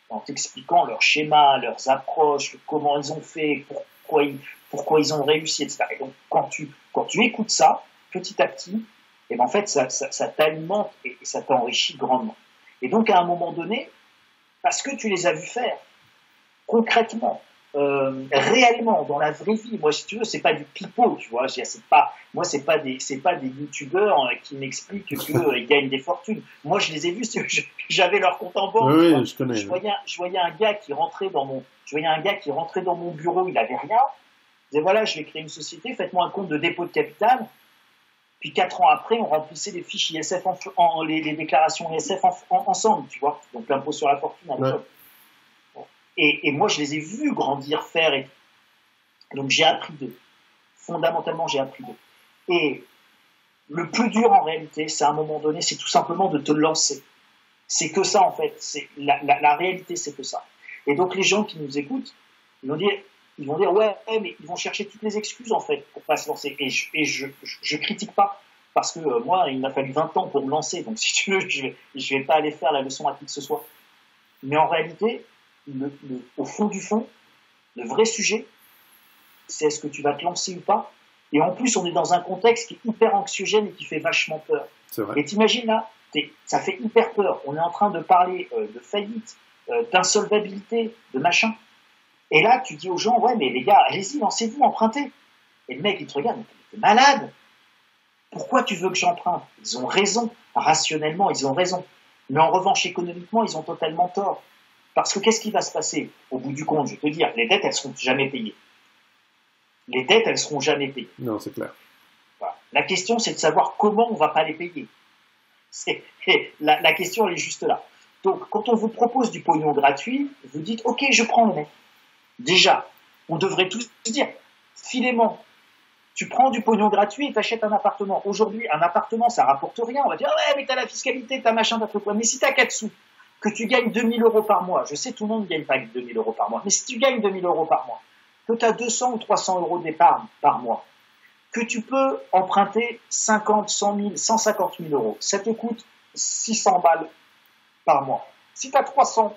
en t'expliquant leurs schémas, leurs approches, comment ils ont fait, pourquoi ils ont réussi, etc. Et donc, quand tu écoutes ça, petit à petit, et ben, en fait, ça t'alimente et ça t'enrichit grandement. Et donc, à un moment donné, parce que tu les as vus faire, concrètement, réellement dans la vraie vie, moi si tu veux, c'est pas du pipeau, tu vois, c'est pas des youtubeurs qui m'expliquent qu'ils gagnent des fortunes. Moi je les ai vus, j'avais leur compte en banque. Oui, je connais. Je voyais un gars qui rentrait dans mon bureau, il avait rien. Il disait voilà, je vais créer une société, faites-moi un compte de dépôt de capital. Puis 4 ans après, on remplissait les fiches ISF les déclarations ISF ensemble, tu vois, donc l'impôt sur la fortune à l'époque. Ouais. Et moi, je les ai vus grandir, faire. Donc, j'ai appris d'eux. Fondamentalement, j'ai appris d'eux. Et le plus dur, en réalité, c'est à un moment donné, c'est tout simplement de te lancer. C'est que ça, en fait. La réalité, c'est que ça. Et donc, les gens qui nous écoutent, ils vont dire, ouais, mais ils vont chercher toutes les excuses, en fait, pour pas se lancer. Et je critique pas. Parce que moi, il m'a fallu 20 ans pour me lancer. Donc, si tu veux, je vais pas aller faire la leçon à qui que ce soit. Mais en réalité, au fond du fond, le vrai sujet, c'est est-ce que tu vas te lancer ou pas. Et en plus, on est dans un contexte qui est hyper anxiogène et qui fait vachement peur. C'est vrai. Et t'imagines là, ça fait hyper peur. On est en train de parler de faillite, d'insolvabilité, de machin. Et là, tu dis aux gens, ouais, mais les gars, allez-y, lancez-vous, empruntez. Et le mec, il te regarde, t'es malade. Pourquoi tu veux que j'emprunte ? Ils ont raison. Rationnellement, ils ont raison. Mais en revanche, économiquement, ils ont totalement tort. Parce que qu'est-ce qui va se passer au bout du compte ? Je vais te dire, les dettes, elles seront jamais payées. Les dettes, elles seront jamais payées. Non, c'est clair. Voilà. La question, c'est de savoir comment on va pas les payer. La question, elle est juste là. Donc, quand on vous propose du pognon gratuit, vous dites, ok, je prends le mec. Déjà, on devrait tous dire, filément, tu prends du pognon gratuit et t'achètes un appartement. Aujourd'hui, un appartement, ça rapporte rien. On va dire, ouais, mais t'as la fiscalité, t'as machin, t'as truc. Mais si t'as 4 sous, que tu gagnes 2 000 euros par mois, je sais, tout le monde ne gagne pas 2 000 euros par mois, mais si tu gagnes 2 000 euros par mois, que tu as 200 ou 300 euros d'épargne par mois, que tu peux emprunter 50, 100 000, 150 000 euros, ça te coûte 600 balles par mois. Si tu as 300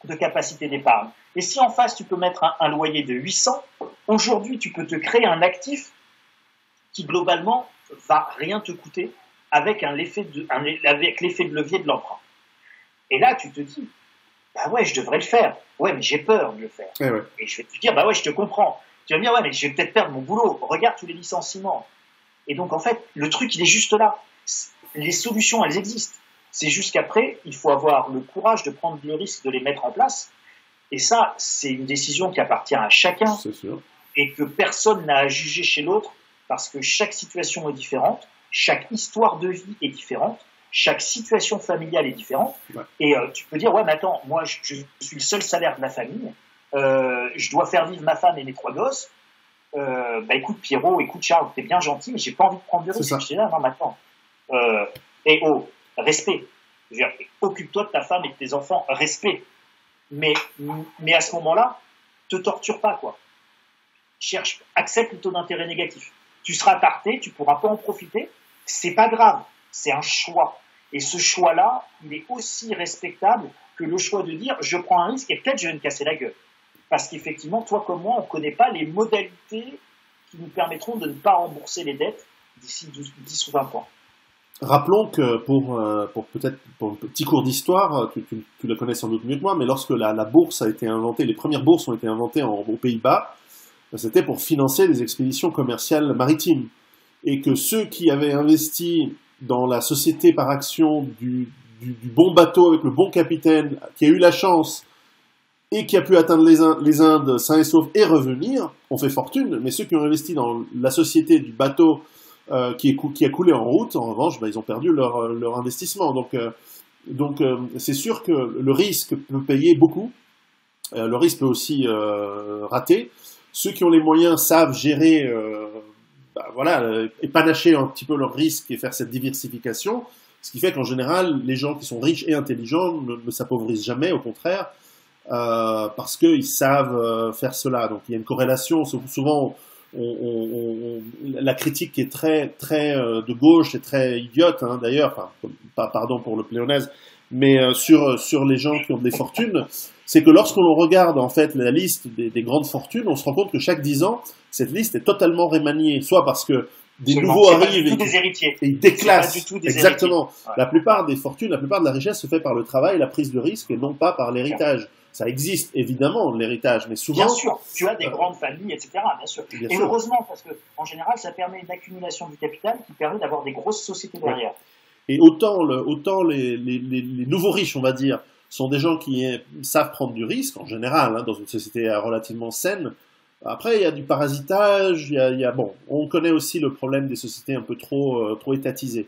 de capacité d'épargne, et si en face tu peux mettre un loyer de 800, aujourd'hui tu peux te créer un actif qui globalement va rien te coûter avec l'effet de levier de l'emprunt. Et là, tu te dis, bah ouais, je devrais le faire. Ouais, mais j'ai peur de le faire. Ouais. Et je vais te dire, bah ouais, je te comprends. Tu vas me dire, ouais, mais je vais peut-être perdre mon boulot. Regarde tous les licenciements. Et donc, en fait, le truc, il est juste là. Les solutions, elles existent. C'est juste qu'après, il faut avoir le courage de prendre le risque de les mettre en place. Et ça, c'est une décision qui appartient à chacun. C'est sûr. Et que personne n'a à juger chez l'autre, parce que chaque situation est différente, chaque histoire de vie est différente, chaque situation familiale est différente. Ouais. Et tu peux dire, ouais, mais attends, moi, je suis le seul salaire de la famille, je dois faire vivre ma femme et mes 3 gosses. Bah écoute Pierrot, écoute Charles, t'es bien gentil, mais j'ai pas envie de prendre de risque. Je dis là, non, maintenant. Et oh, respect. Je veux dire, occupe-toi de ta femme et de tes enfants, respect. Mais à ce moment-là, te torture pas, quoi. Accepte le taux d'intérêt négatif. Tu seras tarté, tu pourras pas en profiter. C'est pas grave, c'est un choix. Et ce choix-là, il est aussi respectable que le choix de dire je prends un risque et peut-être je vais me casser la gueule. Parce qu'effectivement, toi comme moi, on ne connaît pas les modalités qui nous permettront de ne pas rembourser les dettes d'ici 10 ou 20 ans. Rappelons que pour un petit cours d'histoire, tu le connais sans doute mieux que moi, mais lorsque la bourse a été inventée, les premières bourses ont été inventées aux Pays-Bas, c'était pour financer les expéditions commerciales maritimes. Et que ceux qui avaient investi dans la société par action du bon bateau avec le bon capitaine, qui a eu la chance et qui a pu atteindre les Indes sains et saufs et revenir, ont fait fortune. Mais ceux qui ont investi dans la société du bateau qui a coulé en route, en revanche, ils ont perdu leur investissement. Donc c'est sûr que le risque peut payer beaucoup. Le risque peut aussi rater. Ceux qui ont les moyens savent gérer, épanacher un petit peu leurs risques et faire cette diversification. Ce qui fait qu'en général, les gens qui sont riches et intelligents ne s'appauvrissent jamais, au contraire, parce qu'ils savent faire cela. Donc il y a une corrélation. Souvent, la critique qui est très, très de gauche et très idiote, hein, d'ailleurs, pardon pour le pléonasme, mais sur les gens qui ont des fortunes, c'est que lorsqu'on regarde en fait la liste des grandes fortunes, on se rend compte que chaque 10 ans, cette liste est totalement remaniée, soit parce que des nouveaux arrivent et ils déclassent. Exactement. Ouais. La plupart des fortunes, la plupart de la richesse se fait par le travail, la prise de risque et non pas par l'héritage. Ça existe évidemment l'héritage, mais souvent. Bien sûr, tu as des grandes familles, etc. Bien sûr. Et heureusement, parce que en général, ça permet une accumulation du capital qui permet d'avoir des grosses sociétés derrière. Et autant les nouveaux riches, on va dire, sont des gens qui savent prendre du risque en général, hein, dans une société relativement saine. Après, il y a du parasitage, on connaît aussi le problème des sociétés un peu trop étatisées.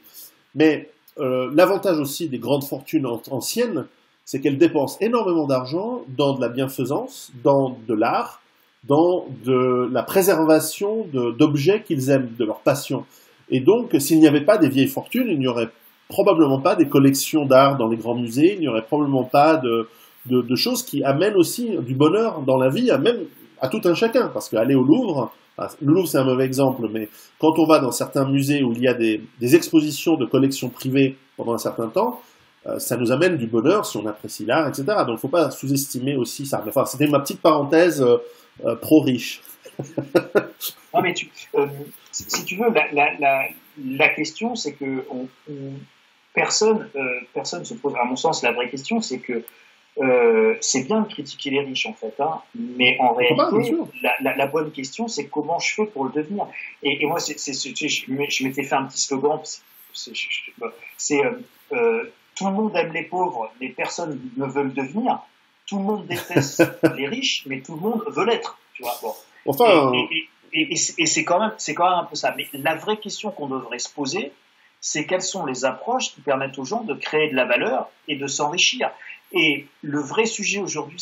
Mais l'avantage aussi des grandes fortunes anciennes, c'est qu'elles dépensent énormément d'argent dans de la bienfaisance, dans de l'art, dans de la préservation d'objets qu'ils aiment, de leur passion. Et donc, s'il n'y avait pas des vieilles fortunes, il n'y aurait probablement pas des collections d'art dans les grands musées, il n'y aurait probablement pas de choses qui amènent aussi du bonheur dans la vie, même à tout un chacun. Parce qu'aller au Louvre, le Louvre c'est un mauvais exemple, mais quand on va dans certains musées où il y a des expositions de collections privées pendant un certain temps, ça nous amène du bonheur si on apprécie l'art, etc. Donc il ne faut pas sous-estimer aussi ça. Mais, c'était ma petite parenthèse pro-riche. Non mais si tu veux, la question c'est que personne se pose, à mon sens, la vraie question c'est que c'est bien de critiquer les riches en fait, hein, mais en réalité, la bonne question c'est comment je fais pour le devenir. Et moi, je m'étais fait un petit slogan, tout le monde aime les pauvres, mais personne ne veut le devenir. Tout le monde déteste les riches, mais tout le monde veut l'être. Tu vois, bon. Enfin, et c'est quand même un peu ça. Mais la vraie question qu'on devrait se poser, c'est quelles sont les approches qui permettent aux gens de créer de la valeur et de s'enrichir. Et le vrai sujet aujourd'hui,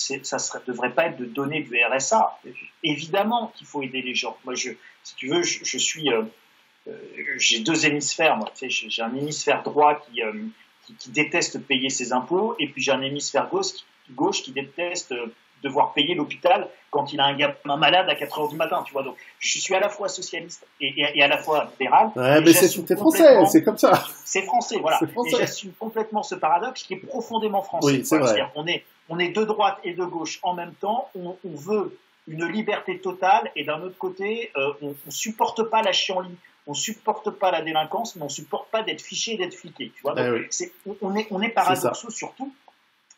devrait pas être de donner du RSA. Évidemment qu'il faut aider les gens. Moi, si tu veux, j'ai 2 hémisphères. Moi, tu sais, j'ai un hémisphère droit qui déteste payer ses impôts, et puis j'ai un hémisphère gauche qui déteste devoir payer l'hôpital quand il a un gamin malade à 4 heures du matin, tu vois. Donc, je suis à la fois socialiste et à la fois libéral. Ouais, mais c'est français, c'est comme ça. C'est français, voilà. Et j'assume complètement ce paradoxe qui est profondément français. Oui, c'est vrai. C'est-à-dire, on est de droite et de gauche en même temps. On veut une liberté totale, et d'un autre côté, on supporte pas la chienlit. On supporte pas la délinquance, mais on supporte pas d'être fiché et d'être fliqué. Tu vois. Donc, oui. on est paradoxaux surtout.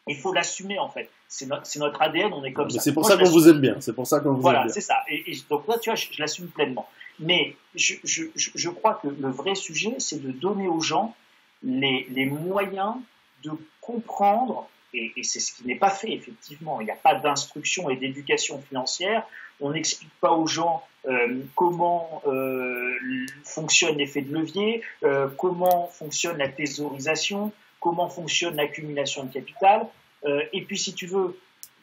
Il faut l'assumer, en fait. C'est notre ADN, on est comme ça. C'est pour ça qu'on vous aime bien. C'est pour ça qu'on vous aime bien. Voilà, c'est ça. Et donc là, tu vois, je l'assume pleinement. Mais je crois que le vrai sujet, c'est de donner aux gens les moyens de comprendre, et c'est ce qui n'est pas fait, effectivement. Il n'y a pas d'instruction et d'éducation financière. On n'explique pas aux gens comment fonctionne l'effet de levier, comment fonctionne la thésaurisation, comment fonctionne l'accumulation de capital. Et puis, si tu veux,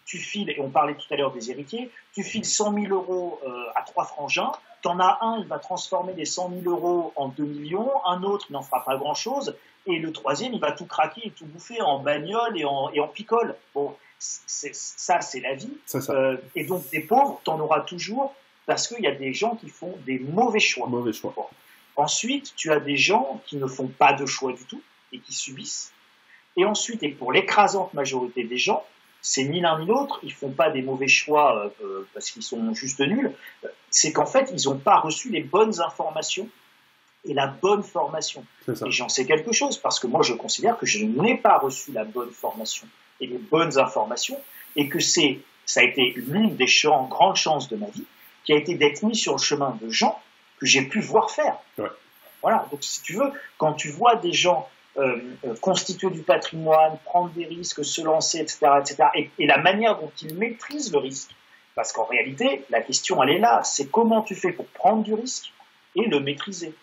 tu files, et on parlait tout à l'heure des héritiers, tu files 100 000 euros à 3 frangins, t'en as un, il va transformer les 100 000 euros en 2 millions, un autre, il n'en fera pas grand-chose, et le troisième, il va tout craquer et tout bouffer en bagnole et en picole. Bon, ça, c'est la vie. C'est ça. Et donc, des pauvres, t'en auras toujours, parce qu'il y a des gens qui font des mauvais choix. Mauvais choix. Bon. Ensuite, tu as des gens qui ne font pas de choix du tout, et qui subissent. Et ensuite, et pour l'écrasante majorité des gens, c'est ni l'un ni l'autre, ils font pas des mauvais choix parce qu'ils sont juste nuls, c'est qu'en fait, ils n'ont pas reçu les bonnes informations et la bonne formation. Et j'en sais quelque chose, parce que moi, je considère que je n'ai pas reçu la bonne formation et les bonnes informations, et que ça a été l'une des grandes chances de ma vie, qui a été d'être mis sur le chemin de gens que j'ai pu voir faire. Ouais. Voilà, donc si tu veux, quand tu vois des gens constituer du patrimoine, prendre des risques, se lancer, etc., etc., et la manière dont ils maîtrisent le risque, parce qu'en réalité, la question, elle est là, c'est comment tu fais pour prendre du risque et le maîtriser.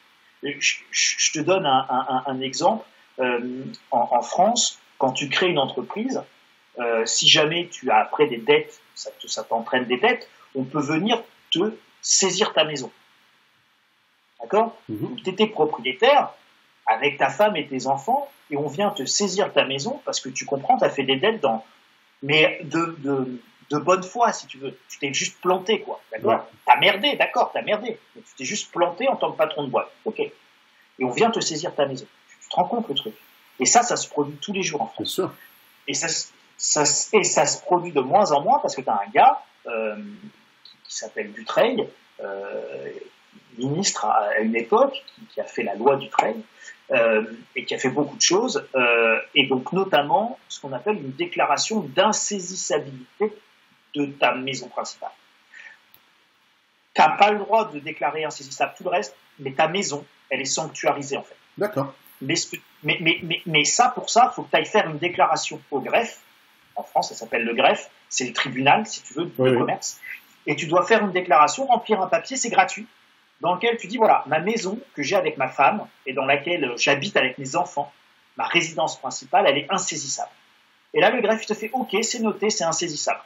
Je te donne un exemple. En France, quand tu crées une entreprise, si jamais tu as après des dettes, ça t'entraîne des dettes, on peut venir te saisir ta maison. D'accord ? Tu étais propriétaire avec ta femme et tes enfants, et on vient te saisir ta maison parce que tu comprends, tu as fait des dettes mais de bonne foi, si tu veux. Tu t'es juste planté, quoi. D'accord ? Ouais. T'as merdé, d'accord, t'as merdé. Mais tu t'es juste planté en tant que patron de boîte. Ok. Et on vient te saisir ta maison. Tu te rends compte, le truc. Et ça se produit tous les jours en France. Bien sûr. Et ça se produit de moins en moins parce que tu as un gars qui s'appelle Dutreil, ministre à une époque, qui a fait la loi Dutreil, et qui a fait beaucoup de choses, et donc notamment ce qu'on appelle une déclaration d'insaisissabilité de ta maison principale. Tu n'as pas le droit de déclarer insaisissable tout le reste, mais ta maison, elle est sanctuarisée en fait. D'accord. Mais ça, pour ça, il faut que tu ailles faire une déclaration au greffe. En France, ça s'appelle le greffe, c'est le tribunal, si tu veux, de commerce. Et tu dois faire une déclaration, remplir un papier, c'est gratuit, dans lequel tu dis, voilà, ma maison que j'ai avec ma femme et dans laquelle j'habite avec mes enfants, ma résidence principale, elle est insaisissable. Et là, le greffe, il te fait, ok, c'est noté, c'est insaisissable.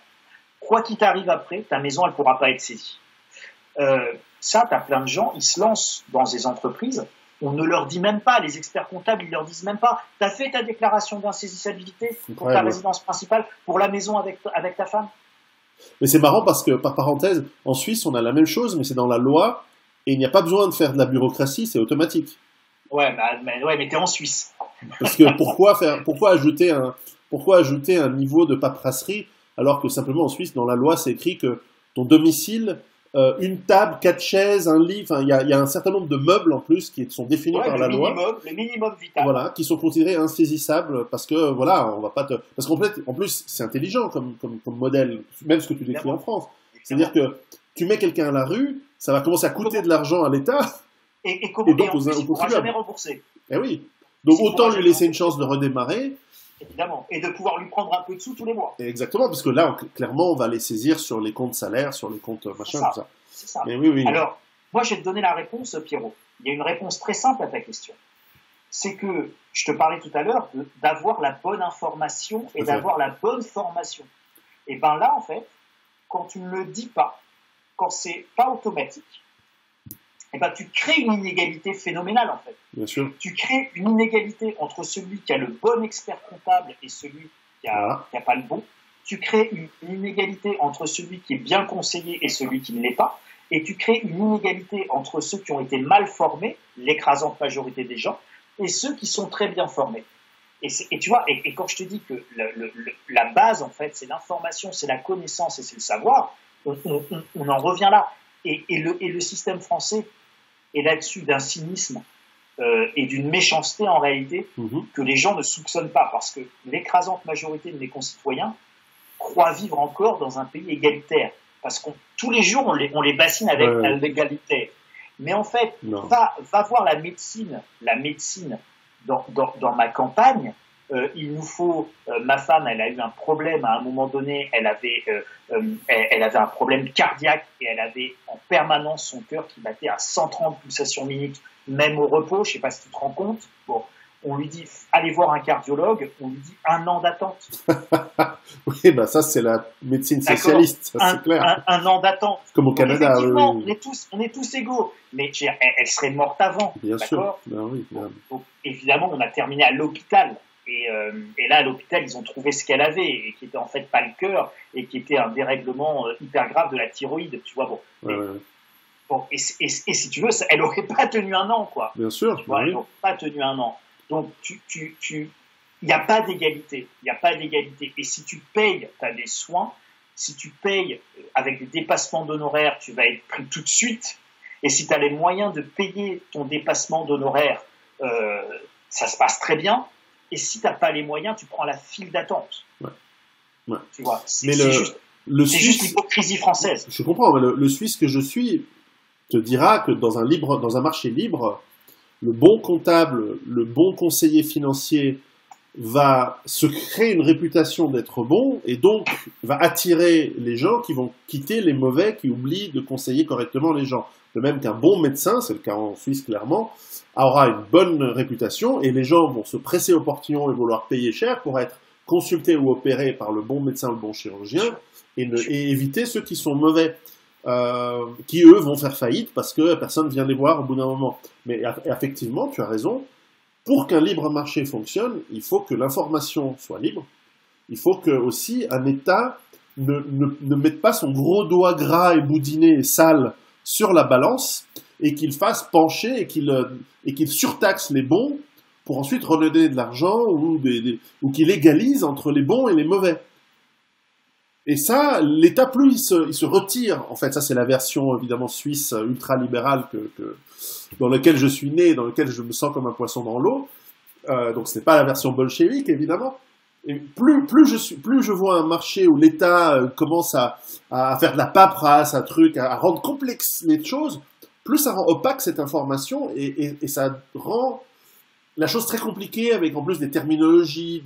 Quoi qu'il t'arrive après, ta maison, elle ne pourra pas être saisie. Ça, tu as plein de gens, ils se lancent dans des entreprises, on ne leur dit même pas, les experts comptables, ils leur disent même pas, tu as fait ta déclaration d'insaisissabilité pour ta résidence principale, pour la maison avec ta femme. Mais c'est marrant parce que, par parenthèse, en Suisse, on a la même chose, mais c'est dans la loi, et il n'y a pas besoin de faire de la bureaucratie, c'est automatique. Ouais, mais t'es en Suisse. Parce que pourquoi ajouter un niveau de paperasserie, alors que simplement en Suisse, dans la loi, c'est écrit que ton domicile, une table, 4 chaises, un lit, enfin, il y a un certain nombre de meubles en plus qui sont définis par la loi. Le minimum vital. Voilà, qui sont considérés insaisissables parce que, voilà, on va pas te. Parce qu'en plus, c'est intelligent comme modèle, même ce que tu décris en France. C'est-à-dire que tu mets quelqu'un à la rue, ça va commencer à coûter de l'argent à l'État. Et donc, il ne pourra jamais rembourser. Eh oui. Donc, autant lui laisser une chance de redémarrer. Évidemment. Et de pouvoir lui prendre un peu de sous tous les mois. Exactement, parce que là, clairement, on va les saisir sur les comptes salaires, sur les comptes machin, tout ça. C'est ça. Mais oui. Alors, moi, je vais te donner la réponse, Pierrot. Il y a une réponse très simple à ta question. C'est que, je te parlais tout à l'heure, d'avoir la bonne information et d'avoir la bonne formation. Et bien là, en fait, quand tu ne le dis pas, quand c'est pas automatique, et ben, tu crées une inégalité phénoménale, en fait. Bien sûr. Tu crées une inégalité entre celui qui a le bon expert comptable et celui qui a pas le bon. Tu crées une inégalité entre celui qui est bien conseillé et celui qui ne l'est pas. Et tu crées une inégalité entre ceux qui ont été mal formés, l'écrasante majorité des gens, et ceux qui sont très bien formés. Et tu vois, et quand je te dis que la base, en fait, c'est l'information, c'est la connaissance et c'est le savoir, on en revient là. Et le système français est là-dessus d'un cynisme et d'une méchanceté en réalité que les gens ne soupçonnent pas, parce que l'écrasante majorité de mes concitoyens croient vivre encore dans un pays égalitaire, parce que tous les jours on les bassine avec l'égalité. Mais en fait, va voir la médecine dans ma campagne. Il nous faut, ma femme, elle a eu un problème à un moment donné, elle avait un problème cardiaque et elle avait en permanence son cœur qui battait à 130 pulsations minutes, même au repos, je ne sais pas si tu te rends compte. Bon, on lui dit, allez voir un cardiologue, on lui dit 1 an d'attente. Oui, bah ça c'est la médecine socialiste, ça c'est clair. Un an d'attente. Comme au Canada. Effectivement, on est tous égaux, mais elle serait morte avant. Bien sûr. Ben oui, donc, évidemment, on a terminé à l'hôpital. Et là, à l'hôpital, ils ont trouvé ce qu'elle avait, et qui était en fait pas le cœur, et qui était un dérèglement hyper grave de la thyroïde, tu vois. Bon, bon et si tu veux, elle aurait pas tenu 1 an, quoi. Bien sûr. Elle aurait pas tenu 1 an. Donc, il n'y a pas d'égalité. Il n'y a pas d'égalité. Et si tu payes, tu as des soins. Si tu payes avec des dépassements d'honoraires, tu vas être pris tout de suite. Et si tu as les moyens de payer ton dépassement d'honoraires, ça se passe très bien. Et si tu n'as pas les moyens, tu prends la file d'attente. Tu vois, c'est juste l'hypocrisie française. Je comprends, mais le Suisse que je suis te dira que dans un marché libre, le bon comptable, le bon conseiller financier va se créer une réputation d'être bon et donc va attirer les gens qui vont quitter les mauvais qui oublient de conseiller correctement les gens. De même qu'un bon médecin, c'est le cas en Suisse clairement, aura une bonne réputation et les gens vont se presser au portillon et vouloir payer cher pour être consultés ou opérés par le bon médecin, le bon chirurgien et éviter ceux qui sont mauvais, qui eux vont faire faillite parce que personne vient les voir au bout d'un moment. Mais effectivement, tu as raison, pour qu'un libre marché fonctionne, il faut que l'information soit libre, il faut que aussi un État ne mette pas son gros doigt gras et boudiné et sale sur la balance et qu'il fasse pencher et qu'il surtaxe les bons pour ensuite redonner de l'argent ou qu'il égalise entre les bons et les mauvais. Et ça, l'État, plus il se retire, en fait, ça c'est la version évidemment suisse ultra-libérale dans laquelle je suis né, dans laquelle je me sens comme un poisson dans l'eau, donc ce n'est pas la version bolchevique évidemment. Et plus je vois un marché où l'État commence à faire de la paperasse, à rendre complexes les choses, plus ça rend opaque cette information et ça rend la chose très compliquée avec en plus des terminologies,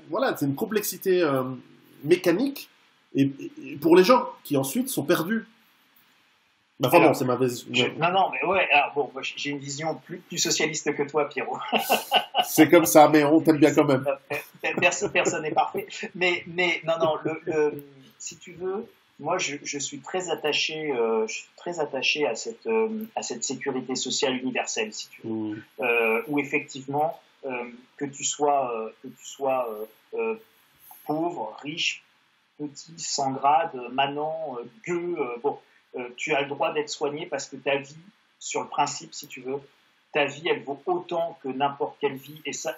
voilà, c'est une complexité mécanique et pour les gens qui ensuite sont perdus. Enfin bon, c'est ma vision. Non, mais ouais, alors bon, moi, j'ai une vision plus socialiste que toi, Pierrot. C'est comme ça, mais on t'aime bien quand même. Personne n'est parfait. Mais non, si tu veux, moi je suis très attaché à cette sécurité sociale universelle, si tu veux, où effectivement que tu sois pauvre, riche, petit, sans grade, manant, gueux, tu as le droit d'être soigné parce que ta vie, sur le principe, si tu veux, ta vie, elle vaut autant que n'importe quelle vie. Et ça,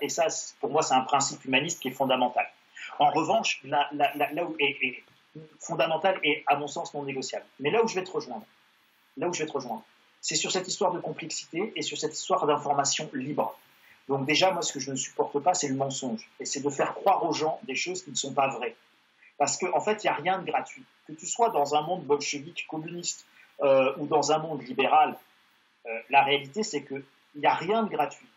pour moi, c'est un principe humaniste qui est fondamental. En revanche, là où est fondamental et, à mon sens, non négociable. Mais là où je vais te rejoindre, c'est sur cette histoire de complexité et sur cette histoire d'information libre. Donc déjà, moi, ce que je ne supporte pas, c'est le mensonge. Et c'est de faire croire aux gens des choses qui ne sont pas vraies. Parce qu'en fait, il n'y a rien de gratuit. Que tu sois dans un monde bolchevique, communiste, ou dans un monde libéral, la réalité, c'est qu'il n'y a rien de gratuit.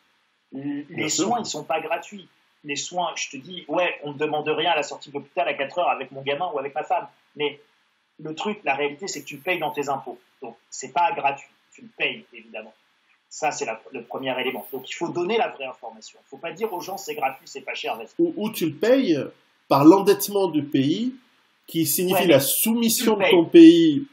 Les soins, ils ne sont pas gratuits. Les soins, je te dis, ouais, on ne me demande rien à la sortie de l'hôpital à 4 heures avec mon gamin ou avec ma femme. Mais le truc, la réalité, c'est que tu le payes dans tes impôts. Donc, ce n'est pas gratuit. Tu le payes, évidemment. Ça, c'est le premier élément. Donc, il faut donner la vraie information. Il ne faut pas dire aux gens, c'est gratuit, c'est pas cher. Ou tu le payes par l'endettement du pays, qui signifie la soumission de ton pays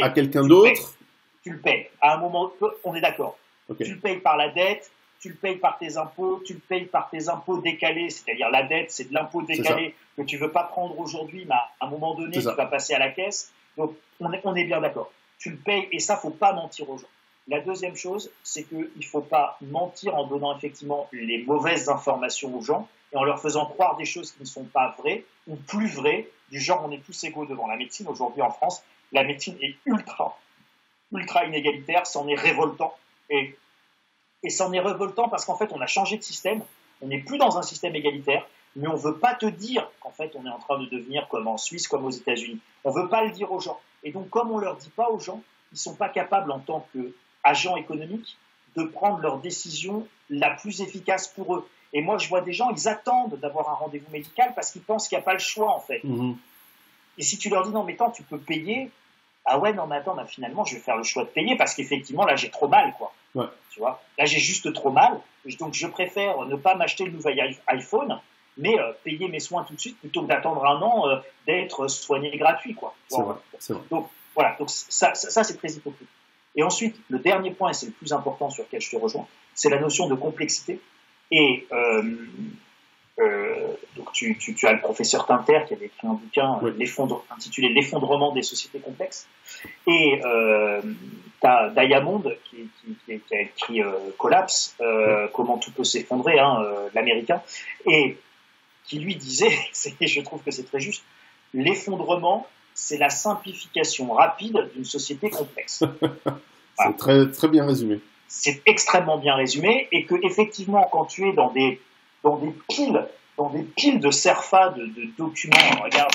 à quelqu'un d'autre. Tu le payes. À un moment, on est d'accord. Okay. Tu le payes par la dette, tu le payes par tes impôts, tu le payes par tes impôts décalés, c'est-à-dire la dette, c'est de l'impôt décalé que tu ne veux pas prendre aujourd'hui, mais à un moment donné, tu vas passer à la caisse. Donc, on est bien d'accord. Tu le payes et ça, il ne faut pas mentir aux gens. La deuxième chose, c'est qu'il ne faut pas mentir en donnant effectivement les mauvaises informations aux gens et en leur faisant croire des choses qui ne sont pas vraies ou plus vraies, du genre on est tous égaux devant la médecine. Aujourd'hui en France, la médecine est ultra inégalitaire, c'en est révoltant. Et Et c'en est révoltant parce qu'en fait, on a changé de système. On n'est plus dans un système égalitaire, mais on ne veut pas te dire qu'en fait, on est en train de devenir comme en Suisse, comme aux États-Unis. On ne veut pas le dire aux gens. Et donc, comme on ne leur dit pas aux gens, ils ne sont pas capables, en tant qu'agents économiques, de prendre leur décision la plus efficace pour eux. Et moi, je vois des gens, ils attendent d'avoir un rendez-vous médical parce qu'ils pensent qu'il n'y a pas le choix, en fait. Et si tu leur dis, non, mais attends, tu peux payer. Ah ouais, non, mais attends, finalement, je vais faire le choix de payer parce qu'effectivement, là, j'ai trop mal, quoi. Ouais. Tu vois, là, j'ai juste trop mal. Donc, je préfère ne pas m'acheter le nouvel iPhone, mais payer mes soins tout de suite plutôt que d'attendre un an d'être soigné gratuit, quoi. C'est vrai, c'est vrai. Donc, voilà. Donc, ça c'est très hypocrite. Et ensuite, le dernier point, et c'est le plus important sur lequel je te rejoins, c'est la notion de complexité. Et donc tu as le professeur Tinter qui avait écrit un bouquin intitulé L'effondrement des sociétés complexes. Et tu as Diamond qui a écrit Collapse, comment tout peut s'effondrer, l'américain, et qui lui disait, je trouve que c'est très juste, l'effondrement, c'est la simplification rapide d'une société complexe. C'est très, très bien résumé. C'est extrêmement bien résumé, et que effectivement, quand tu es dans des piles de serfa de documents, regarde,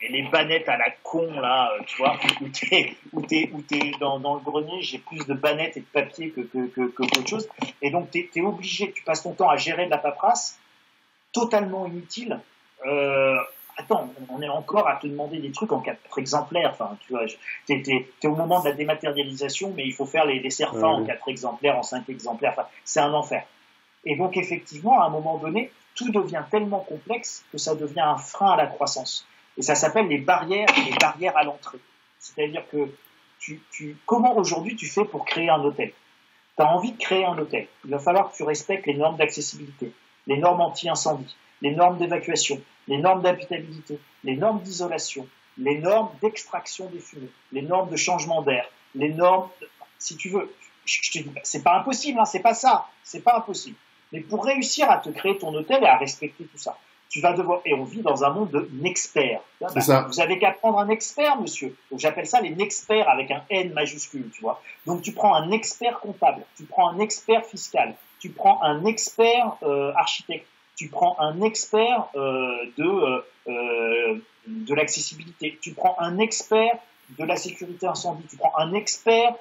les bannettes à la con là, tu vois, où t'es dans le grenier, j'ai plus de bannettes et de papier qu'autre chose, et donc t'es obligé, tu passes ton temps à gérer de la paperasse totalement inutile. Attends, on est encore à te demander des trucs en 4 exemplaires. Enfin, tu vois, t'es au moment de la dématérialisation, mais il faut faire les CERFA en 4 exemplaires, en 5 exemplaires. Enfin, c'est un enfer. Et donc, effectivement, à un moment donné, tout devient tellement complexe que ça devient un frein à la croissance. Et ça s'appelle les barrières à l'entrée. C'est-à-dire que comment aujourd'hui tu fais pour créer un hôtel ? Tu as envie de créer un hôtel. Il va falloir que tu respectes les normes d'accessibilité, les normes anti-incendie, les normes d'évacuation, les normes d'habitabilité, les normes d'isolation, les normes d'extraction des fumées, les normes de changement d'air, les normes, si tu veux, je te dis, c'est pas impossible, c'est pas ça, c'est pas impossible. Mais pour réussir à te créer ton hôtel et à respecter tout ça, tu vas devoir, et on vit dans un monde de n'experts. Vous avez qu'à prendre un expert, monsieur. Donc j'appelle ça les n'experts avec un N majuscule, tu vois. Donc tu prends un expert comptable, tu prends un expert fiscal, tu prends un expert architecte, tu prends un expert de l'accessibilité, tu prends un expert de la sécurité incendie, tu prends un expert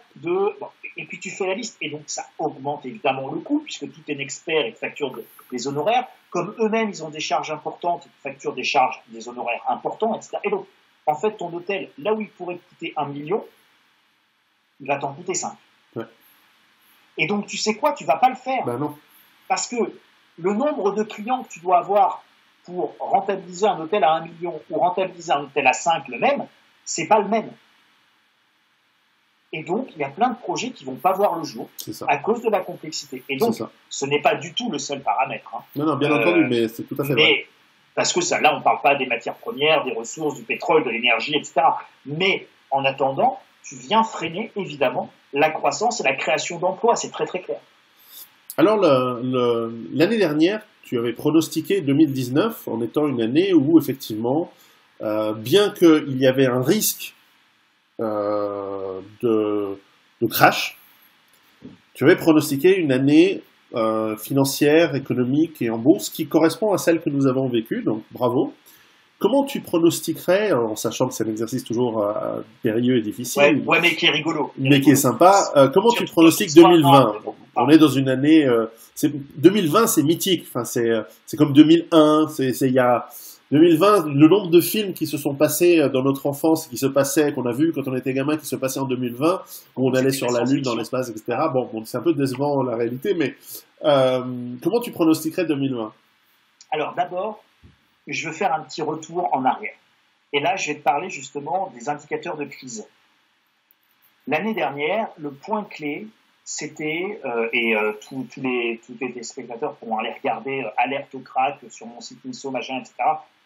et puis tu fais la liste, et donc ça augmente évidemment le coût, puisque tout est expert et facture des honoraires, comme eux-mêmes ils ont des charges importantes, ils facturent des honoraires importants, etc. Et donc, en fait, ton hôtel, là où il pourrait coûter 1 million, il va t'en coûter 5. Ouais. Et donc, tu sais quoi, tu vas pas le faire. Ben non. Parce que le nombre de clients que tu dois avoir pour rentabiliser un hôtel à 1 million ou rentabiliser un hôtel à 5, le même, c'est pas le même. Et donc, il y a plein de projets qui vont pas voir le jour à cause de la complexité. Et donc, ce n'est pas du tout le seul paramètre. Non, bien entendu, mais c'est tout à fait vrai. Parce que là, on ne parle pas des matières premières, des ressources, du pétrole, de l'énergie, etc. Mais en attendant, tu viens freiner, évidemment, la croissance et la création d'emplois. C'est très, très clair. Alors, l'année dernière, tu avais pronostiqué 2019 en étant une année où, effectivement, bien qu'il y avait un risque de crash, tu avais pronostiqué une année financière, économique et en bourse qui correspond à celle que nous avons vécue, donc bravo. Comment tu pronostiquerais, en sachant que c'est un exercice toujours périlleux et difficile, ouais, mais qui est rigolo. Mais qui est sympa, comment tu pronostiques 2020 ? On est dans une année... 2020, c'est mythique, enfin, c'est comme 2001, il y a... 2020, le nombre de films qui se sont passés dans notre enfance, qu'on a vu quand on était gamin, qui se passaient en 2020, où on allait sur la Lune, dans l'espace, etc. Bon, c'est un peu décevant la réalité, mais comment tu pronostiquerais 2020 ? Alors d'abord, je veux faire un petit retour en arrière. Et là, je vais te parler justement des indicateurs de crise. L'année dernière, le point clé, c'était, tous les téléspectateurs pourront aller regarder Alerte au crack sur mon site Misso, machin, etc.,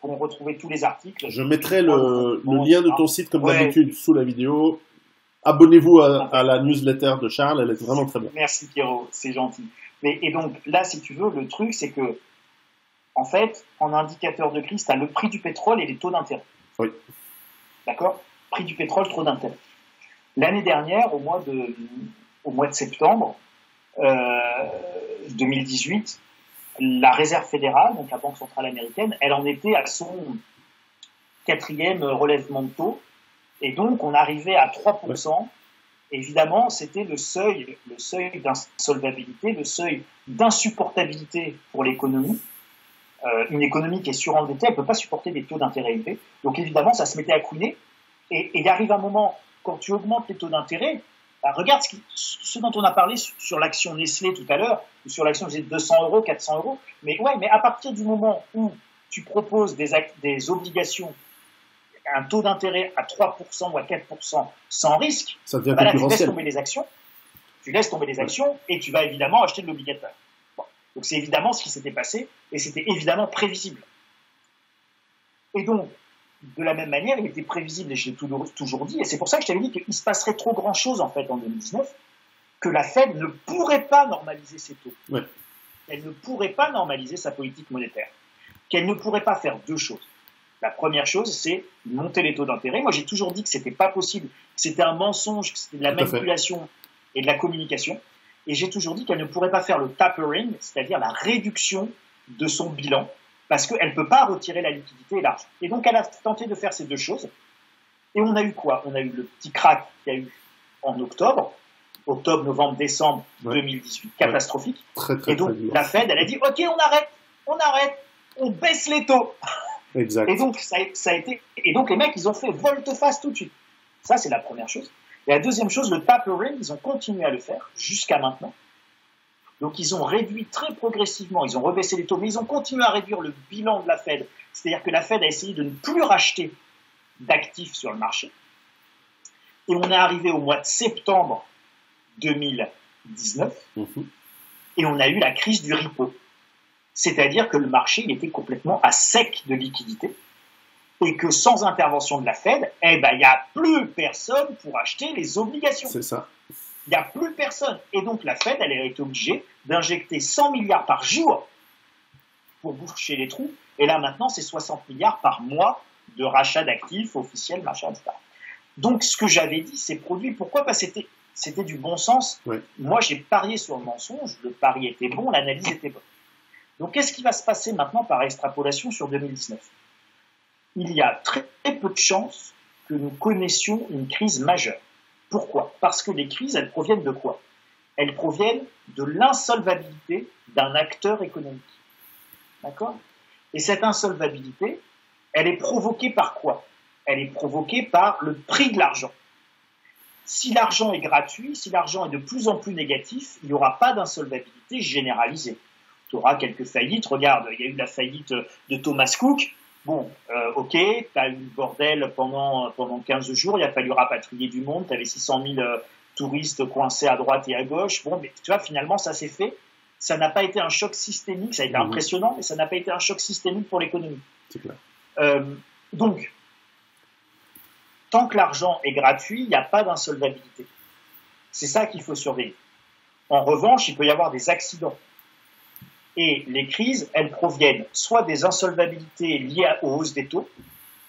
pourront retrouver tous les articles. Je mettrai le lien de ton site, comme d'habitude, sous la vidéo. Abonnez-vous à la newsletter de Charles, elle est vraiment très bien. Merci Pierrot, c'est gentil. Et donc, là, si tu veux, le truc, c'est que, en fait, en indicateur de crise, tu as le prix du pétrole et les taux d'intérêt. Oui. D'accord ? Prix du pétrole, taux d'intérêt. L'année dernière, au mois de septembre, 2018, la Réserve fédérale, donc la Banque centrale américaine, elle en était à son 4e relèvement de taux, et donc on arrivait à 3%. Évidemment, c'était le seuil d'insolvabilité, le seuil d'insupportabilité pour l'économie. Une économie qui est surendettée, elle ne peut pas supporter des taux d'intérêt élevés. Donc évidemment, ça se mettait à couiner. Et il arrive un moment, quand tu augmentes les taux d'intérêt, bah, regarde ce dont on a parlé sur l'action Nestlé tout à l'heure, ou sur l'action de 200 €, 400 €. Mais ouais, mais à partir du moment où tu proposes des obligations, un taux d'intérêt à 3% ou à 4% sans risque, ça devient bah là, tu concurrentiel. laisses tomber les actions et tu vas évidemment acheter de l'obligataire. Bon. Donc c'est évidemment ce qui s'était passé et c'était évidemment prévisible. Et donc, de la même manière, il était prévisible, et je l'ai toujours dit, et c'est pour ça que je t'avais dit qu'il se passerait trop grand-chose en fait en 2019, que la Fed ne pourrait pas normaliser ses taux. Ouais. Elle ne pourrait pas normaliser sa politique monétaire. Qu'elle ne pourrait pas faire deux choses. La première chose, c'est monter les taux d'intérêt. Moi, j'ai toujours dit que c'était pas possible, que c'était un mensonge, que c'était de la manipulation et de la communication. Et j'ai toujours dit qu'elle ne pourrait pas faire le tapering, c'est-à-dire la réduction de son bilan, parce qu'elle ne peut pas retirer la liquidité et l'argent. Et donc, elle a tenté de faire ces deux choses. Et on a eu quoi? On a eu le petit crack qu'il y a eu en octobre, novembre, décembre 2018, catastrophique. Très, et donc, la Fed, elle a dit, OK, on arrête, on baisse les taux. Exact. Et donc, ça a été. Et donc, les mecs, ils ont fait volte-face tout de suite. Ça, c'est la première chose. Et la deuxième chose, le tapering, ils ont continué à le faire jusqu'à maintenant. Donc, ils ont réduit très progressivement, ils ont rebaissé les taux, mais ils ont continué à réduire le bilan de la Fed. C'est-à-dire que la Fed a essayé de ne plus racheter d'actifs sur le marché. Et on est arrivé au mois de septembre 2019, et on a eu la crise du repo. C'est-à-dire que le marché il était complètement à sec de liquidité et que sans intervention de la Fed, il n'y a plus personne pour acheter les obligations. C'est ça. Il n'y a plus personne. Et donc la Fed, elle a été obligée d'injecter 100 milliards par jour pour boucher les trous. Et là maintenant, c'est 60 milliards par mois de rachat d'actifs officiels, machin, etc. Donc ce que j'avais dit, c'est produit. Pourquoi? Parce que c'était du bon sens. Ouais. Moi, j'ai parié sur le mensonge. Le pari était bon, l'analyse était bonne. Donc, qu'est-ce qui va se passer maintenant par extrapolation sur 2019? Il y a très peu de chances que nous connaissions une crise majeure. Pourquoi? Parce que les crises, elles proviennent de quoi? Elles proviennent de l'insolvabilité d'un acteur économique. D'accord? Et cette insolvabilité, elle est provoquée par quoi? Elle est provoquée par le prix de l'argent. Si l'argent est gratuit, si l'argent est de plus en plus négatif, il n'y aura pas d'insolvabilité généralisée. Tu auras quelques faillites. Regarde, il y a eu la faillite de Thomas Cook. Bon, ok, tu as eu le bordel pendant 15 jours, il a fallu rapatrier du monde, tu avais 600 000 touristes coincés à droite et à gauche. Bon, mais tu vois, finalement, ça s'est fait. Ça n'a pas été un choc systémique, ça a été impressionnant, mais ça n'a pas été un choc systémique pour l'économie. C'est clair. Donc, tant que l'argent est gratuit, il n'y a pas d'insolvabilité. C'est ça qu'il faut surveiller. En revanche, il peut y avoir des accidents. Et les crises, elles proviennent soit des insolvabilités liées aux hausses des taux,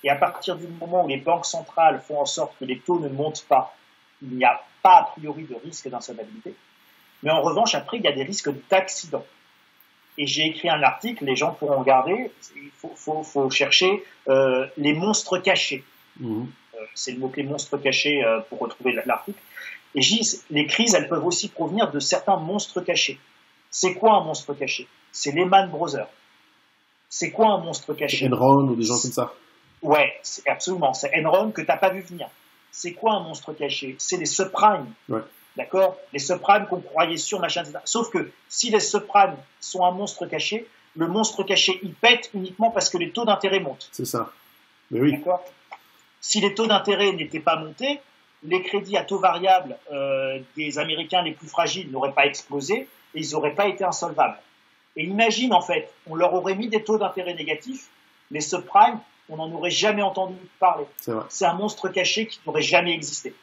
et à partir du moment où les banques centrales font en sorte que les taux ne montent pas, il n'y a pas a priori de risque d'insolvabilité. Mais en revanche, après, il y a des risques d'accident. Et j'ai écrit un article, les gens pourront regarder, il faut chercher les monstres cachés. C'est le mot-clé monstre caché pour retrouver l'article. Et je dis, les crises, elles peuvent aussi provenir de certains monstres cachés. C'est quoi un monstre caché? C'est Lehman Brothers. C'est quoi un monstre caché? Enron ou des gens comme ça. Ouais, absolument. C'est Enron que tu n'as pas vu venir. C'est quoi un monstre caché? C'est les subprimes. Ouais. D'accord? Les subprimes qu'on croyait sûrs, machin, etc. Sauf que si les subprimes sont un monstre caché, le monstre caché, il pète uniquement parce que les taux d'intérêt montent. C'est ça. Mais oui. D'accord? Si les taux d'intérêt n'étaient pas montés, les crédits à taux variable des Américains les plus fragiles n'auraient pas explosé et ils n'auraient pas été insolvables. Et imagine, en fait, on leur aurait mis des taux d'intérêt négatifs, les subprimes, on n'en aurait jamais entendu parler. C'est un monstre caché qui n'aurait jamais existé.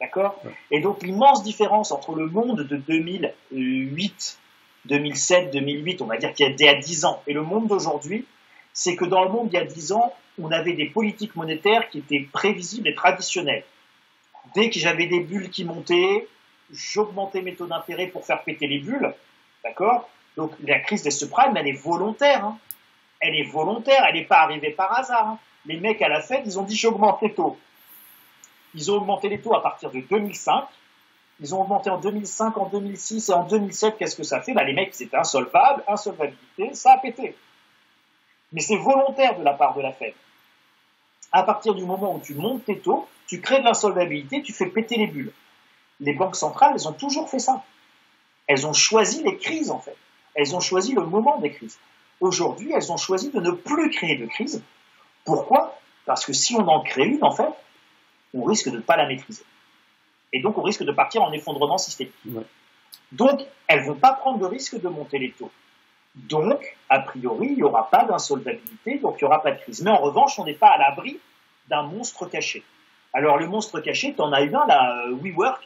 D'accord? Ouais. Et donc, l'immense différence entre le monde de 2008, 2007, 2008, on va dire qu'il y a 10 ans, et le monde d'aujourd'hui, c'est que dans le monde il y a 10 ans, on avait des politiques monétaires qui étaient prévisibles et traditionnelles. Dès que j'avais des bulles qui montaient, j'augmentais mes taux d'intérêt pour faire péter les bulles, d'accord? Donc la crise des subprimes, elle est volontaire, hein. Elle est volontaire, elle n'est pas arrivée par hasard, hein. Les mecs à la Fed, ils ont dit j'augmente les taux. Ils ont augmenté les taux à partir de 2005. Ils ont augmenté en 2005, en 2006 et en 2007. Qu'est-ce que ça fait? Les mecs, ils étaient insolvables, insolvabilité, ça a pété. Mais c'est volontaire de la part de la Fed. À partir du moment où tu montes tes taux, tu crées de l'insolvabilité, tu fais péter les bulles. Les banques centrales, elles ont toujours fait ça. Elles ont choisi les crises, en fait. Elles ont choisi le moment des crises. Aujourd'hui, elles ont choisi de ne plus créer de crise. Pourquoi? Parce que si on en crée une, en fait, on risque de ne pas la maîtriser. Et donc, on risque de partir en effondrement systémique. Ouais. Donc, elles ne vont pas prendre le risque de monter les taux. Donc, a priori, il n'y aura pas d'insolvabilité, donc il n'y aura pas de crise. Mais en revanche, on n'est pas à l'abri d'un monstre caché. Alors, le monstre caché, tu en as eu un, là, WeWork,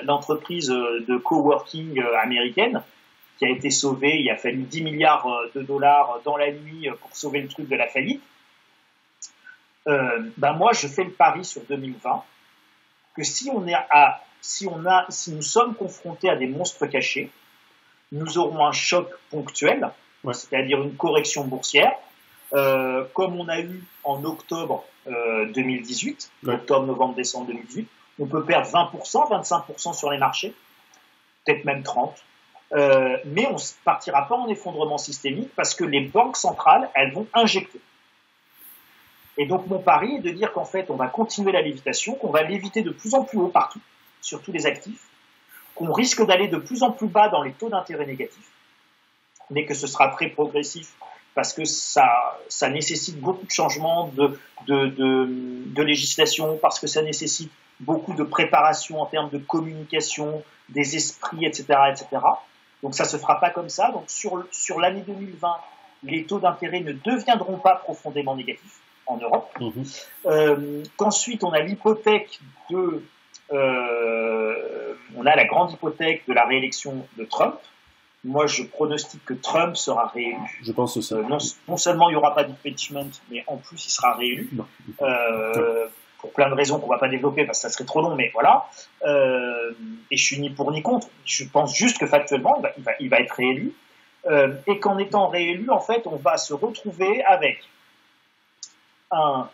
l'entreprise de coworking américaine, qui a été sauvée. Il a fallu 10 milliards de dollars dans la nuit pour sauver le truc de la faillite. Moi, je fais le pari sur 2020 que si nous sommes confrontés à des monstres cachés, nous aurons un choc ponctuel, ouais, c'est-à-dire une correction boursière, comme on a eu en octobre 2018, ouais, octobre, novembre, décembre 2018. On peut perdre 20%, 25% sur les marchés, peut-être même 30%, mais on ne partira pas en effondrement systémique parce que les banques centrales, elles vont injecter. Et donc mon pari est de dire qu'en fait, on va continuer la lévitation, qu'on va léviter de plus en plus haut partout, sur tous les actifs, qu'on risque d'aller de plus en plus bas dans les taux d'intérêt négatifs, mais que ce sera très progressif parce que ça nécessite beaucoup de changements de législation, parce que ça nécessite beaucoup de préparation en termes de communication, des esprits, etc., etc. Donc ça ne se fera pas comme ça. Donc sur l'année 2020, les taux d'intérêt ne deviendront pas profondément négatifs en Europe. Qu'ensuite, on a l'hypothèque on a la grande hypothèque de la réélection de Trump. Moi, je pronostique que Trump sera réélu. Je pense aussi. Non seulement il n'y aura pas d'impeachment, mais en plus, il sera réélu. Pour plein de raisons qu'on ne va pas développer parce que ça serait trop long, mais voilà. Et je suis ni pour ni contre. Je pense juste que factuellement, il va être réélu. Et qu'en étant réélu, en fait, on va se retrouver avec une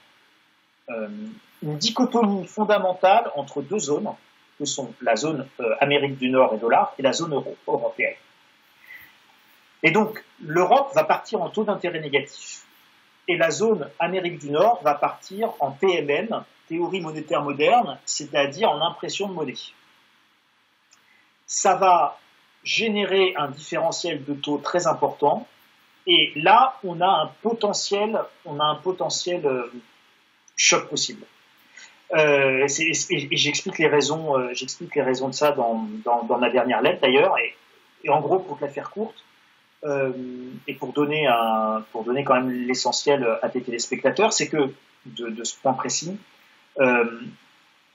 dichotomie fondamentale entre deux zones, que sont la zone Amérique du Nord et dollar et la zone européenne. Et donc, l'Europe va partir en taux d'intérêt négatif. Et la zone Amérique du Nord va partir en TMN, théorie monétaire moderne, c'est-à-dire en impression de monnaie. Ça va générer un différentiel de taux très important. Et là, on a un potentiel choc possible. Et j'explique les raisons de ça dans ma dernière lettre d'ailleurs. Et en gros, pour te la faire courte, et pour donner quand même l'essentiel à tes téléspectateurs, c'est que de ce point précis,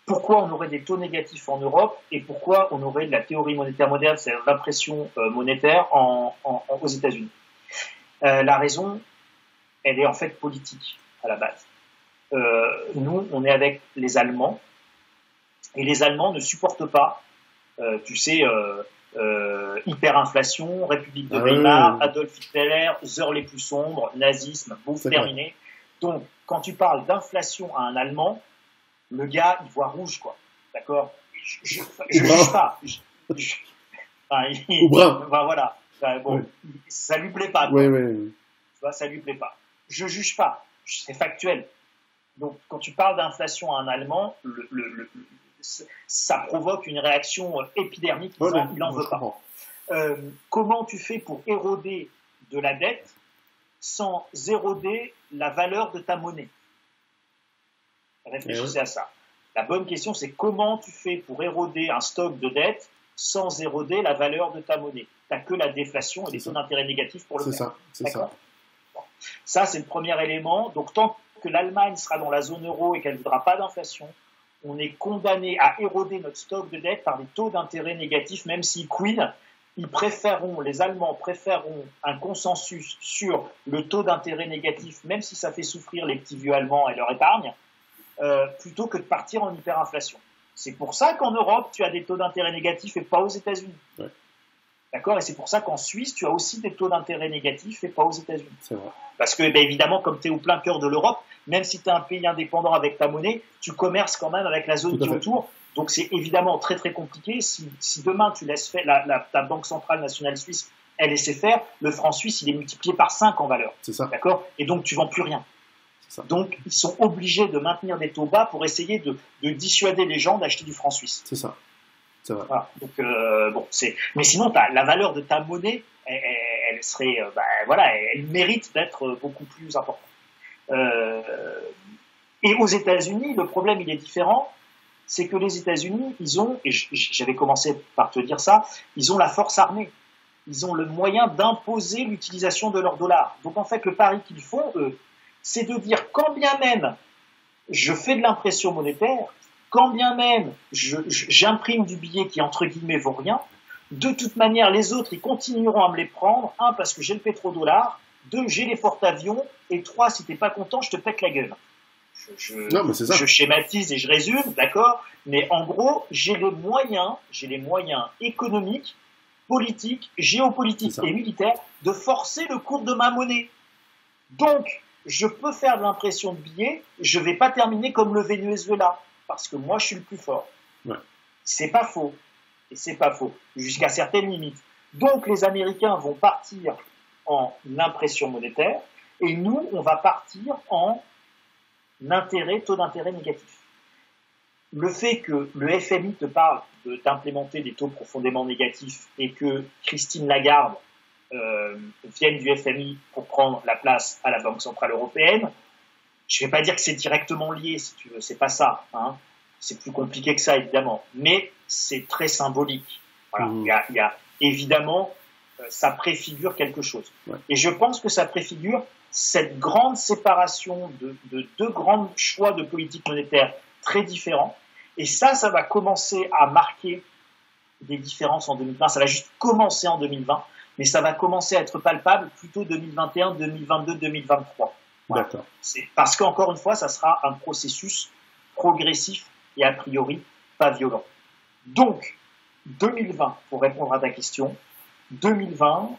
pourquoi on aurait des taux négatifs en Europe et pourquoi on aurait de la théorie monétaire moderne, c'est-à-dire l'impression monétaire aux États-Unis. La raison, elle est en fait politique à la base. Nous, on est avec les Allemands, et les Allemands ne supportent pas, hyperinflation, République de Weimar, Adolf Hitler, heures les plus sombres, nazisme, bouffe terminé. Donc, quand tu parles d'inflation à un Allemand, le gars, il voit rouge, quoi. D'accord? Je juge pas. Ou brun. Voilà. Bon, ça lui plaît pas. Oui. Ça lui plaît pas. Je juge pas. C'est factuel. Donc, quand tu parles d'inflation à un Allemand, ça provoque une réaction épidermique. Il n'en veut pas. Comment tu fais pour éroder de la dette sans éroder la valeur de ta monnaie? Réfléchissez à ça. La bonne question, c'est comment tu fais pour éroder un stock de dette sans éroder la valeur de ta monnaie? Tu n'as que la déflation et les taux d'intérêt négatifs pour le faire. C'est ça. Bon. Ça, c'est le premier élément. Donc, tant que l'Allemagne sera dans la zone euro et qu'elle ne voudra pas d'inflation, on est condamné à éroder notre stock de dette par des taux d'intérêt négatifs, même si les Allemands préféreront un consensus sur le taux d'intérêt négatif, même si ça fait souffrir les petits vieux allemands et leur épargne, plutôt que de partir en hyperinflation. C'est pour ça qu'en Europe, tu as des taux d'intérêt négatifs et pas aux États-Unis. Ouais. D'accord? Et c'est pour ça qu'en Suisse, tu as aussi des taux d'intérêt négatifs et pas aux États-Unis. C'est vrai. Parce que, évidemment, comme tu es au plein cœur de l'Europe, même si tu es un pays indépendant avec ta monnaie, tu commerces quand même avec la zone qui est autour. Donc, c'est évidemment très, très compliqué. Si demain, tu laisses faire ta Banque centrale nationale suisse, elle laissait faire, le franc suisse, il est multiplié par 5 en valeur. C'est ça. D'accord? Et donc, tu vends plus rien. Donc, ils sont obligés de maintenir des taux bas pour essayer de dissuader les gens d'acheter du franc suisse. C'est ça. C'est vrai. Voilà. Donc, mais sinon, la valeur de ta monnaie, elle serait, elle mérite d'être beaucoup plus importante. Et aux États-Unis, le problème, il est différent. C'est que les États-Unis, ils ont, et j'avais commencé par te dire ça, ils ont la force armée. Ils ont le moyen d'imposer l'utilisation de leur dollar. Donc, en fait, le pari qu'ils font, eux, c'est de dire quand bien même je fais de l'impression monétaire, quand bien même j'imprime du billet qui, entre guillemets, vaut rien, de toute manière, les autres, ils continueront à me les prendre. 1, parce que j'ai le pétrodollar. 2, j'ai les porte-avions. Et 3, si t'es pas content, je te pète la gueule. Non, mais c'est ça. Je schématise et je résume, d'accord? Mais en gros, j'ai les moyens économiques, politiques, géopolitiques et militaires de forcer le cours de ma monnaie. Donc, je peux faire de l'impression de billets, je ne vais pas terminer comme le Venezuela, parce que moi, je suis le plus fort. Ouais. C'est pas faux. Et c'est pas faux, jusqu'à certaines limites. Donc, les Américains vont partir en impression monétaire, et nous, on va partir en taux d'intérêt négatif. Le fait que le FMI te parle d'implémenter des taux profondément négatifs et que Christine Lagarde vienne du FMI pour prendre la place à la Banque Centrale Européenne, je ne vais pas dire que c'est directement lié, si tu veux, c'est pas ça. Hein. C'est plus compliqué que ça, évidemment. Mais c'est très symbolique. Voilà. Il y a évidemment, ça préfigure quelque chose. Ouais. Et je pense que ça préfigure cette grande séparation de deux grands choix de politique monétaire très différents. Et ça va commencer à marquer des différences en 2020. Ça va juste commencer en 2020, mais ça va commencer à être palpable plutôt 2021, 2022, 2023. Voilà. D'accord. C'est parce qu'encore une fois, ça sera un processus progressif et a priori pas violent. Donc, 2020, pour répondre à ta question, 2020,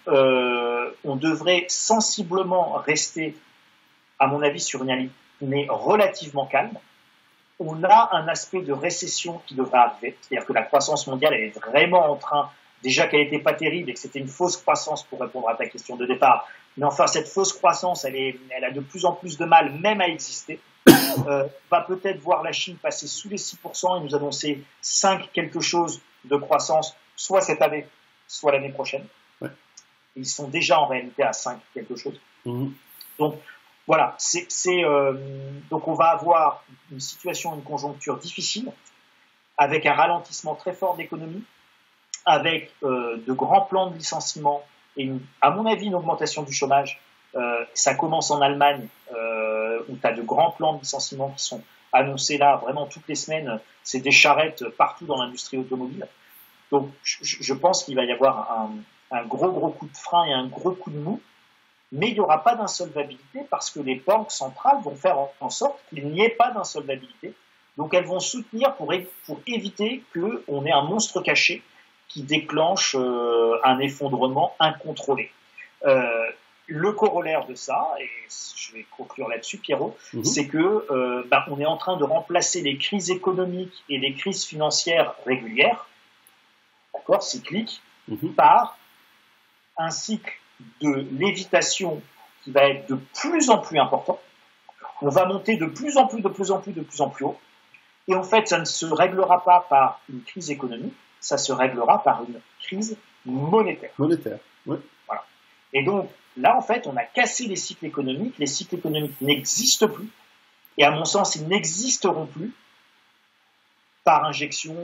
on devrait sensiblement rester, à mon avis, sur une année relativement calme. On a un aspect de récession qui devrait arriver, c'est-à-dire que la croissance mondiale, elle est vraiment en train, déjà qu'elle n'était pas terrible et que c'était une fausse croissance pour répondre à ta question de départ, mais enfin cette fausse croissance, elle a de plus en plus de mal même à exister. Va peut-être voir la Chine passer sous les 6% et nous annoncer 5 quelque chose de croissance, soit cette année, soit l'année prochaine. Ouais. Ils sont déjà en réalité à 5 quelque chose. Mmh. Donc voilà, donc on va avoir une situation, une conjoncture difficile, avec un ralentissement très fort de l'économie, avec de grands plans de licenciement et à mon avis une augmentation du chômage. Ça commence en Allemagne, où tu as de grands plans de licenciement qui sont annoncés là, vraiment toutes les semaines. C'est des charrettes partout dans l'industrie automobile. Donc je pense qu'il va y avoir un gros coup de frein et un gros coup de mou. Mais il n'y aura pas d'insolvabilité parce que les banques centrales vont faire en sorte qu'il n'y ait pas d'insolvabilité. Donc elles vont soutenir pour éviter qu'on ait un monstre caché qui déclenche un effondrement incontrôlé. Le corollaire de ça, et je vais conclure là-dessus, Pierrot, c'est que on est en train de remplacer les crises économiques et les crises financières régulières, d'accord, cycliques, par un cycle de lévitation qui va être de plus en plus important. On va monter de plus en plus haut. Et en fait, ça ne se réglera pas par une crise économique, ça se réglera par une crise monétaire. Monétaire, oui. Voilà. Et donc, là, en fait, on a cassé les cycles économiques. Les cycles économiques n'existent plus. Et à mon sens, ils n'existeront plus par injection,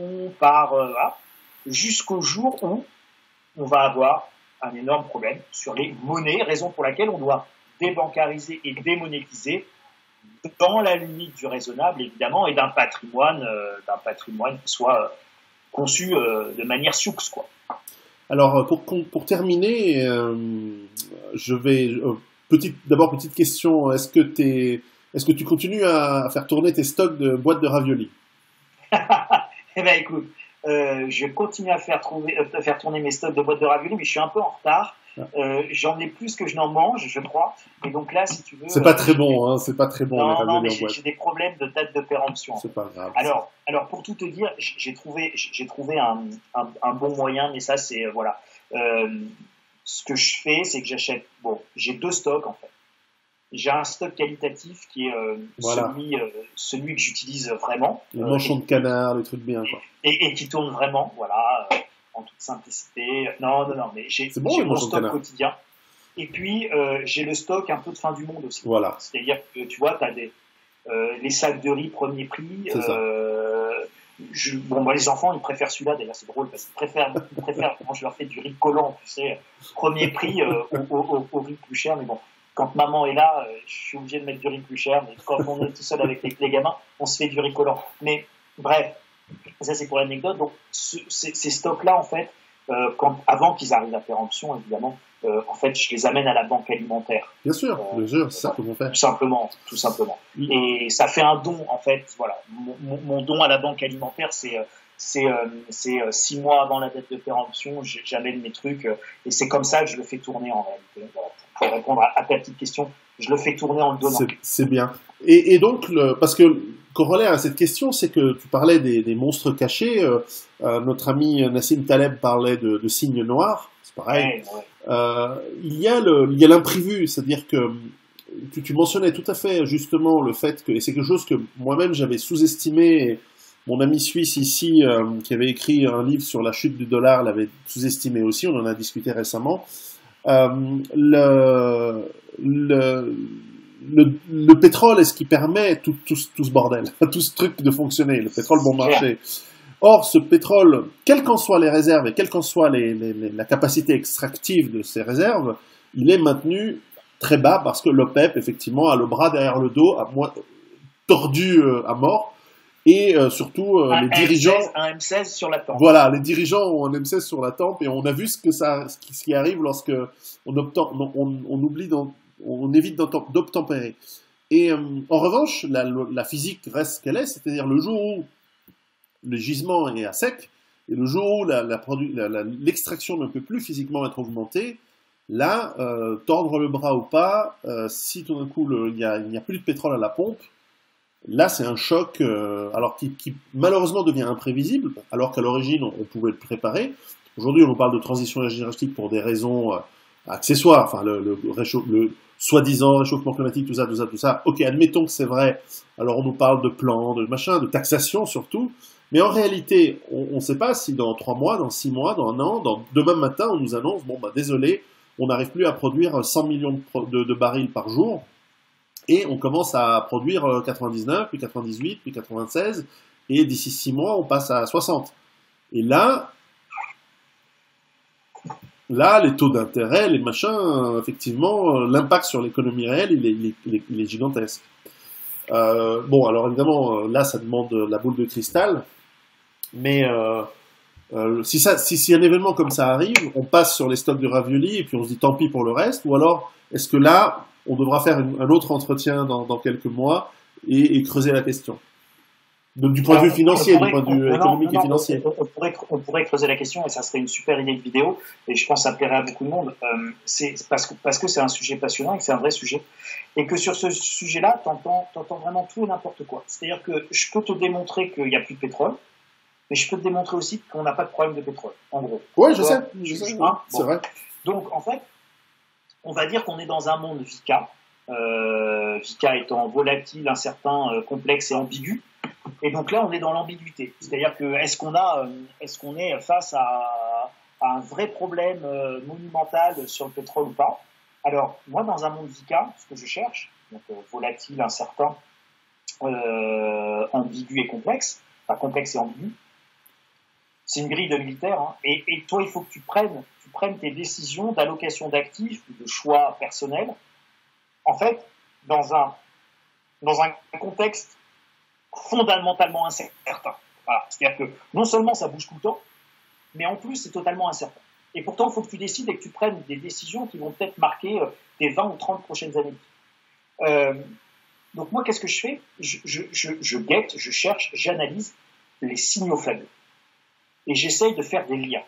jusqu'au jour où on va avoir un énorme problème sur les monnaies, raison pour laquelle on doit débancariser et démonétiser dans la limite du raisonnable, évidemment, et d'un patrimoine qui soit conçu de manière sioux, quoi. Alors, pour terminer, je vais d'abord petite question. Est-ce que tu continues à faire tourner tes stocks de boîtes de raviolis? Eh ben écoute, je continue à faire tourner mes stocks de boîtes de raviolis, mais je suis un peu en retard. J'en ai plus que je n'en mange, je crois. Et donc là, si tu veux... C'est pas très bon, hein, c'est pas très bon les Non, mais raviolis en boîte. j'ai des problèmes de date de péremption. C'est pas grave. Alors, pour tout te dire, j'ai trouvé un bon moyen, mais ça, c'est... voilà. Ce que je fais, c'est que j'achète... Bon, j'ai 2 stocks, en fait. J'ai un stock qualitatif qui est Voilà. celui que j'utilise vraiment. Les manchons de canard, les trucs bien, quoi. Et qui tourne vraiment, voilà, en toute simplicité. Non, mais j'ai bon, mon stock quotidien. Et puis, j'ai le stock un peu de fin du monde aussi. Voilà. C'est-à-dire que, tu vois, tu as les sacs de riz premier prix. Bon, les enfants, ils préfèrent celui-là, d'ailleurs, c'est drôle, parce qu'ils préfèrent quand je leur fais du riz collant, tu sais, premier prix au riz plus cher, mais bon. Quand maman est là, je suis obligé de mettre du riz plus cher, mais quand on est tout seul avec les gamins, on se fait du riz collant. Mais bref, ça c'est pour l'anecdote. Donc ces stocks-là, en fait, avant qu'ils arrivent à péremption, évidemment, en fait, je les amène à la banque alimentaire. Bien sûr, c'est ça que vous faites. Tout simplement. Et ça fait un don, en fait. Voilà, mon don à la banque alimentaire, c'est 6 mois avant la date de péremption, j'amène mes trucs, et c'est comme ça que je le fais tourner en réalité. Voilà. Pour répondre à ta petite question, je le fais tourner en le donnant. C'est bien. Et donc, parce que corollaire à cette question, c'est que tu parlais des monstres cachés. Notre ami Nassim Taleb parlait de signes noirs. C'est pareil. Il y a l'imprévu, c'est-à-dire que tu mentionnais tout à fait justement le fait que, et c'est quelque chose que moi-même j'avais sous-estimé. Mon ami suisse ici, qui avait écrit un livre sur la chute du dollar, l'avait sous-estimé aussi. On en a discuté récemment. Le pétrole est ce qui permet tout ce bordel, tout ce truc de fonctionner, le pétrole bon marché. Or, ce pétrole, quelles qu'en soient les réserves et quelle qu'en soit la capacité extractive de ces réserves, il est maintenu très bas parce que l'OPEP, effectivement, a le bras derrière le dos, tordu à mort. Et surtout, les dirigeants... Un M16 sur la tempe. Voilà, les dirigeants ont un M16 sur la tempe et on a vu ce qui arrive lorsque on évite d'obtempérer. Et en revanche, la physique reste ce qu'elle est, c'est-à-dire le jour où le gisement est à sec et le jour où l'extraction ne peut plus physiquement être augmentée, là, tordre le bras ou pas, si tout d'un coup il n'y a plus de pétrole à la pompe, là, c'est un choc alors qui malheureusement devient imprévisible, alors qu'à l'origine, on pouvait le préparer. Aujourd'hui, on nous parle de transition énergétique pour des raisons accessoires, enfin le soi-disant réchauffement climatique, tout ça. Ok, admettons que c'est vrai. Alors on nous parle de plans, de machin, de taxation surtout. Mais en réalité, on ne sait pas si dans 3 mois, dans 6 mois, dans 1 an, demain matin, on nous annonce, désolé, on n'arrive plus à produire 100 millions de barils par jour. Et on commence à produire 99, puis 98, puis 96, et d'ici 6 mois, on passe à 60. Et là, les taux d'intérêt, les machins, effectivement, l'impact sur l'économie réelle, il est gigantesque. Alors évidemment, là, ça demande la boule de cristal, mais si un événement comme ça arrive, on passe sur les stocks de raviolis, et puis on se dit tant pis pour le reste, ou alors, est-ce que là, on devra faire un autre entretien dans quelques mois et creuser la question. Donc, du point de vue financier, du point de vue économique et financier. On pourrait creuser la question et ça serait une super idée de vidéo et je pense que ça plairait à beaucoup de monde. C'est parce que c'est un sujet passionnant et que c'est un vrai sujet. Et que sur ce sujet-là, t'entends vraiment tout et n'importe quoi. C'est-à-dire que je peux te démontrer qu'il n'y a plus de pétrole, mais je peux te démontrer aussi qu'on n'a pas de problème de pétrole, en gros. Oui, je sais. C'est vrai. Donc, en fait, on va dire qu'on est dans un monde VICA, VICA étant volatile, incertain, complexe et ambigu. Et donc là, on est dans l'ambiguïté. C'est-à-dire que est-ce qu'on est face à un vrai problème monumental sur le pétrole ou pas? Alors, moi, dans un monde VICA, ce que je cherche, donc volatile, incertain, ambigu et complexe, enfin complexe et ambigu, c'est une grille de militaire, hein. Et toi, il faut que tu prennes tes décisions d'allocation d'actifs ou de choix personnels, en fait, dans un contexte fondamentalement incertain. Voilà. C'est-à-dire que non seulement ça bouge tout le temps, mais en plus, c'est totalement incertain. Et pourtant, il faut que tu décides et que tu prennes des décisions qui vont peut-être marquer tes 20 ou 30 prochaines années. Donc moi, qu'est-ce que je fais? Je guette, je cherche, j'analyse les signaux faibles. Et j'essaye de faire des liens.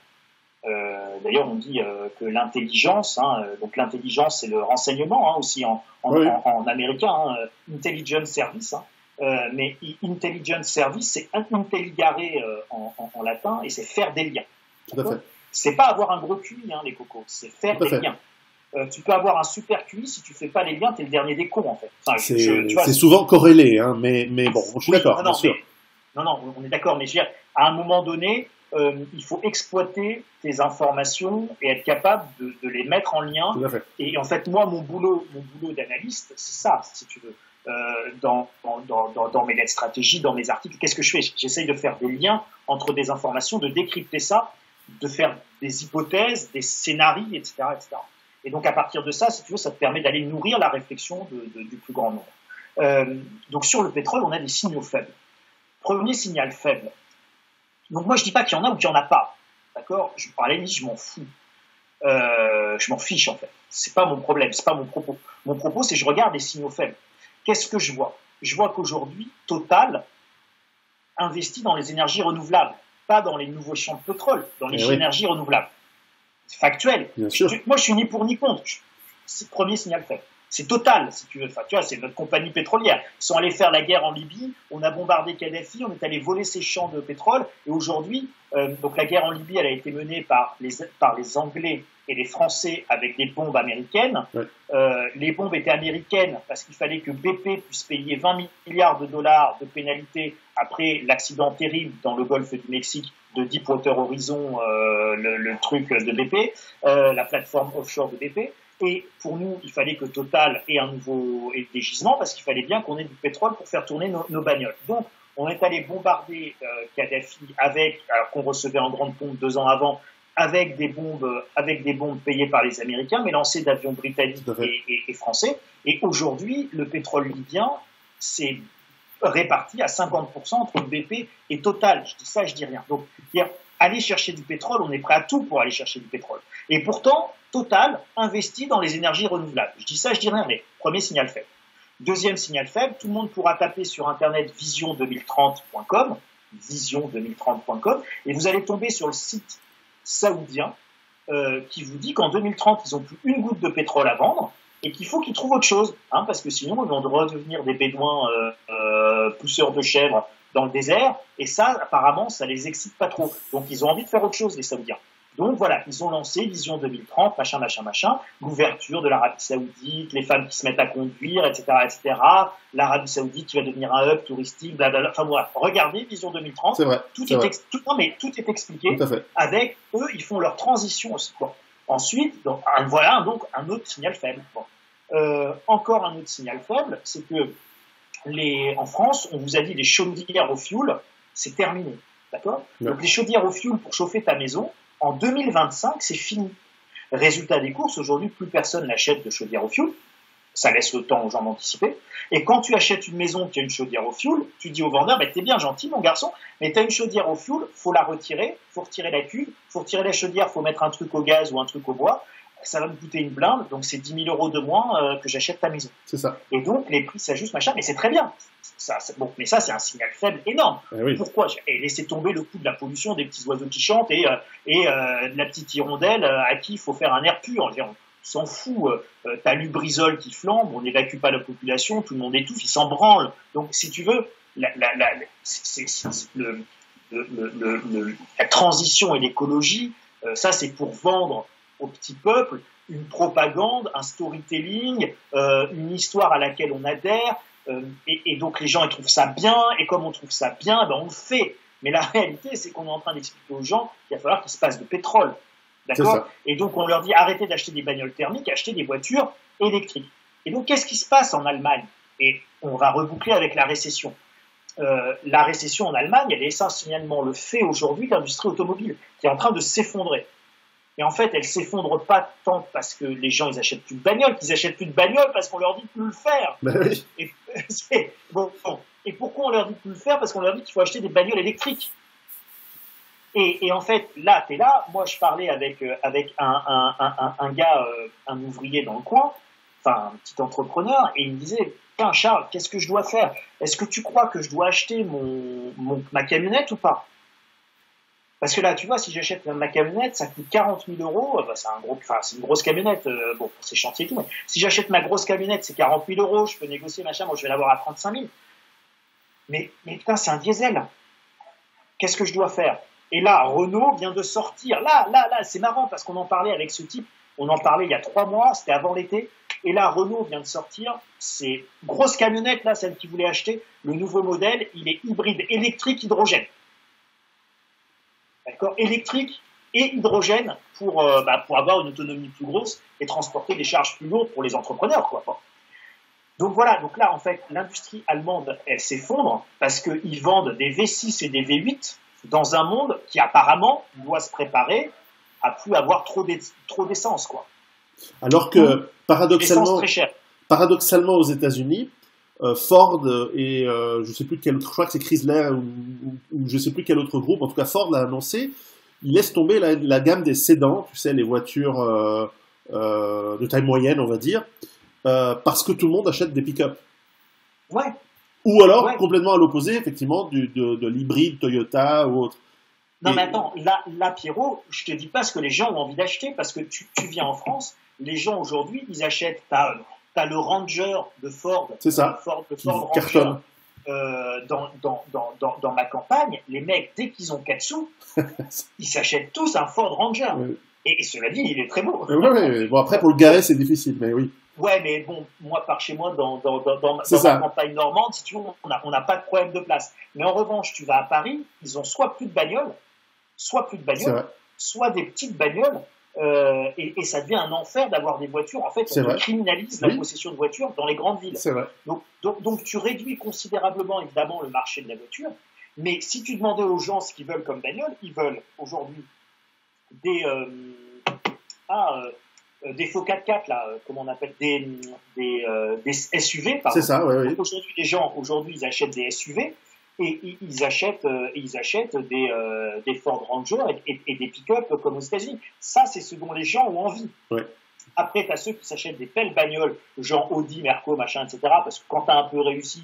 D'ailleurs, on dit que l'intelligence, donc l'intelligence, c'est le renseignement, aussi en américain, intelligence service, mais intelligence service, c'est intelligare en latin, et c'est faire des liens. Tout à fait. C'est pas avoir un gros QI, les cocos, c'est faire des liens. Tu peux avoir un super QI, si tu fais pas les liens, t'es le dernier des cons, en fait. Enfin, c'est souvent corrélé, mais bon, je suis d'accord, bien sûr. Non, on est d'accord, mais je veux dire, à un moment donné, il faut exploiter tes informations et être capable de les mettre en lien. Tout à fait. Et en fait, moi, mon boulot d'analyste, c'est ça, si tu veux. Dans mes lettres stratégies, dans mes articles, qu'est-ce que je fais? J'essaye de faire des liens entre des informations, de décrypter ça, de faire des hypothèses, des scénarios, etc., etc. Et donc, à partir de ça, si tu veux, ça te permet d'aller nourrir la réflexion du plus grand nombre. Donc, sur le pétrole, on a des signaux faibles. Premier signal faible. Donc, moi, je dis pas qu'il y en a ou qu'il y en a pas. D'accord? À la limite, je m'en fous. Je m'en fiche, en fait. C'est pas mon problème, c'est pas mon propos. Mon propos, c'est que je regarde les signaux faibles. Qu'est-ce que je vois? Je vois qu'aujourd'hui, Total investit dans les énergies renouvelables, pas dans les nouveaux champs de pétrole, dans les énergies renouvelables. C'est factuel. Bien sûr. Moi, je suis ni pour ni contre. C'est le premier signal faible. C'est Total, si tu veux. Enfin, tu vois, c'est notre compagnie pétrolière. Ils sont allés faire la guerre en Libye, on a bombardé Kadhafi, on est allé voler ses champs de pétrole, et aujourd'hui, donc la guerre en Libye, elle a été menée par les Anglais et les Français avec des bombes américaines. Ouais. Les bombes étaient américaines parce qu'il fallait que BP puisse payer 20 milliards de dollars de pénalité après l'accident terrible dans le golfe du Mexique de Deepwater Horizon, le truc de BP, la plateforme offshore de BP. Et pour nous, il fallait que Total ait des gisements parce qu'il fallait bien qu'on ait du pétrole pour faire tourner nos bagnoles. Donc, on est allé bombarder Kadhafi alors qu'on recevait en grande pompe 2 ans avant, avec des bombes payées par les Américains, mais lancées d'avions britanniques et français. Et aujourd'hui, le pétrole libyen, c'est réparti à 50% entre BP et Total. Je dis ça, je dis rien. Donc, aller chercher du pétrole, on est prêt à tout pour aller chercher du pétrole. Et pourtant, Total investit dans les énergies renouvelables. Je dis ça, je dis rien, mais premier signal faible. Deuxième signal faible, tout le monde pourra taper sur Internet vision2030.com, vision2030.com, et vous allez tomber sur le site saoudien qui vous dit qu'en 2030, ils n'ont plus une goutte de pétrole à vendre et qu'il faut qu'ils trouvent autre chose, parce que sinon, ils vont redevenir des bédouins pousseurs de chèvres dans le désert, et ça, apparemment, ça les excite pas trop. Donc, ils ont envie de faire autre chose, les Saoudiens. Donc, voilà, ils ont lancé Vision 2030, machin, l'ouverture de l'Arabie Saoudite, les femmes qui se mettent à conduire, etc., etc., l'Arabie Saoudite qui va devenir un hub touristique, blablabla. Enfin, voilà, regardez Vision 2030. C'est vrai. Tout est expliqué. Tout à fait. Avec eux, ils font leur transition aussi. Bon. Ensuite, donc un autre signal faible. Bon. Encore un autre signal faible, c'est que en France, on vous a dit les chaudières au fioul, c'est terminé. D'accord ? Donc les chaudières au fioul pour chauffer ta maison, en 2025, c'est fini. Résultat des courses, aujourd'hui, plus personne n'achète de chaudière au fioul. Ça laisse le temps aux gens d'anticiper. Et quand tu achètes une maison qui a une chaudière au fioul, tu dis au vendeur, t'es bien gentil, mon garçon, mais t'as une chaudière au fioul, faut la retirer, faut retirer la cuve, faut retirer la chaudière, faut mettre un truc au gaz ou un truc au bois. Ça va me coûter une blinde, donc c'est 10 000 € de moins que j'achète ta maison. C'est ça. Et donc, les prix s'ajustent, machin, mais c'est très bien. Mais ça, c'est un signal faible énorme. Oui. Pourquoi ? Et laisser tomber le coût de la pollution des petits oiseaux qui chantent et de la petite hirondelle à qui il faut faire un air pur. On s'en fout. T'as Lubrizol qui flambe, on n'évacue pas la population, tout le monde étouffe, il s'en branle. Donc, si tu veux, la transition et l'écologie, ça, c'est pour vendre au petit peuple une propagande, un storytelling, une histoire à laquelle on adhère, et donc les gens ils trouvent ça bien, et comme on trouve ça bien, on le fait. Mais la réalité, c'est qu'on est en train d'expliquer aux gens qu'il va falloir qu'il se passe de pétrole. D'accord ? Et donc on leur dit arrêtez d'acheter des bagnoles thermiques, achetez des voitures électriques. Et donc qu'est-ce qui se passe en Allemagne ? Et on va reboucler avec la récession. La récession en Allemagne, elle est essentiellement le fait aujourd'hui de l'industrie automobile, qui est en train de s'effondrer. Et en fait, elle s'effondre pas tant parce que les gens ils achètent plus de bagnoles, qu'ils achètent plus de bagnoles parce qu'on leur dit de plus le faire. Ben oui. Et pourquoi on leur dit de plus le faire ? Parce qu'on leur dit qu'il faut acheter des bagnoles électriques. Et en fait, là, t'es là. Moi, je parlais avec un gars, un ouvrier dans le coin. un petit entrepreneur, et il me disait, tiens Charles, qu'est-ce que je dois faire? Est-ce que tu crois que je dois acheter ma camionnette ou pas? Parce que là, tu vois, si j'achète ma camionnette, ça coûte 40 000 euros. Bah, c'est une grosse camionnette, bon, pour ces chantiers et tout. Mais si j'achète ma grosse camionnette, c'est 40 000 euros, je peux négocier, machin, moi je vais l'avoir à 35 000. Mais putain, c'est un diesel. Qu'est-ce que je dois faire? Et là, Renault vient de sortir. Là, c'est marrant parce qu'on en parlait avec ce type. On en parlait il y a 3 mois, c'était avant l'été. Et là, Renault vient de sortir. C'est grosse camionnette, là, celle qu'il voulait acheter. Le nouveau modèle, il est hybride électrique hydrogène. D'accord, électrique et hydrogène pour avoir une autonomie plus grosse et transporter des charges plus lourdes pour les entrepreneurs, quoi. Donc voilà, donc là, en fait, l'industrie allemande, elle s'effondre parce qu'ils vendent des V6 et des V8 dans un monde qui apparemment doit se préparer à plus avoir trop d'essence, quoi. Alors que, L'essence très chère. paradoxalement aux États-Unis, Ford et je sais plus quel autre, je crois que c'est Chrysler ou je sais plus quel autre groupe, en tout cas Ford l'a annoncé, il laisse tomber la gamme des sédans, tu sais, les voitures de taille moyenne, on va dire, parce que tout le monde achète des pick-up. Ouais. Ou alors, complètement à l'opposé, effectivement, de l'hybride Toyota ou autre. Non, mais attends, là, Pierrot, je te dis pas ce que les gens ont envie d'acheter, parce que tu viens en France, les gens aujourd'hui, ils achètent, t'as le Ranger de Ford. C'est ça. Ford Ranger. Dans ma campagne, les mecs, dès qu'ils ont 4 sous, ils s'achètent tous un Ford Ranger. Oui. Et cela dit, il est très beau. Oui. Bon, après, pour le garer, c'est difficile, mais oui. Ouais, mais bon, moi, par chez moi, dans ma campagne normande, si tu veux, on n'a pas de problème de place. Mais en revanche, tu vas à Paris, ils ont soit plus de bagnoles, soit des petites bagnoles, et ça devient un enfer d'avoir des voitures. En fait, on criminalise la possession de voitures dans les grandes villes. C'est vrai. Donc, tu réduis considérablement, évidemment, le marché de la voiture. Mais si tu demandais aux gens ce qu'ils veulent comme bagnole, ils veulent aujourd'hui des faux 4x4, là, comment on appelle, des SUV, pardon. C'est ça, oui. Aujourd'hui, les gens, ils achètent des SUV et ils achètent des Ford Ranger et des pick-up comme aux États-Unis. Ça, c'est ce dont les gens ont envie. Ouais. Après, tu as ceux qui s'achètent des belles bagnoles, genre Audi, Merco, machin, etc. Parce que quand tu as un peu réussi,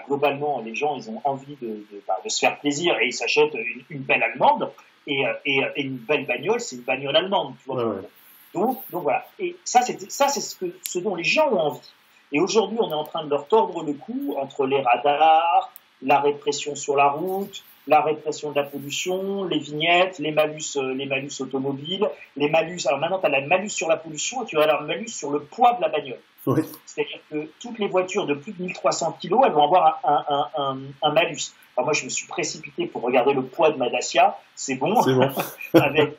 globalement, les gens, ils ont envie de se faire plaisir et ils s'achètent une belle allemande. Et une belle bagnole, c'est une bagnole allemande, tu vois. Ouais. Donc voilà. Et ça, c'est ce dont les gens ont envie. Et aujourd'hui, on est en train de leur tordre le cou entre les radars, la répression sur la route, la répression de la pollution, les vignettes, les malus automobiles, les malus. Alors maintenant, tu as la malus sur la pollution et tu as la malus sur le poids de la bagnole. Oui. C'est-à-dire que toutes les voitures de plus de 1300 kilos, elles vont avoir un malus. Alors moi, je me suis précipité pour regarder le poids de ma Dacia. C'est bon. C'est bon.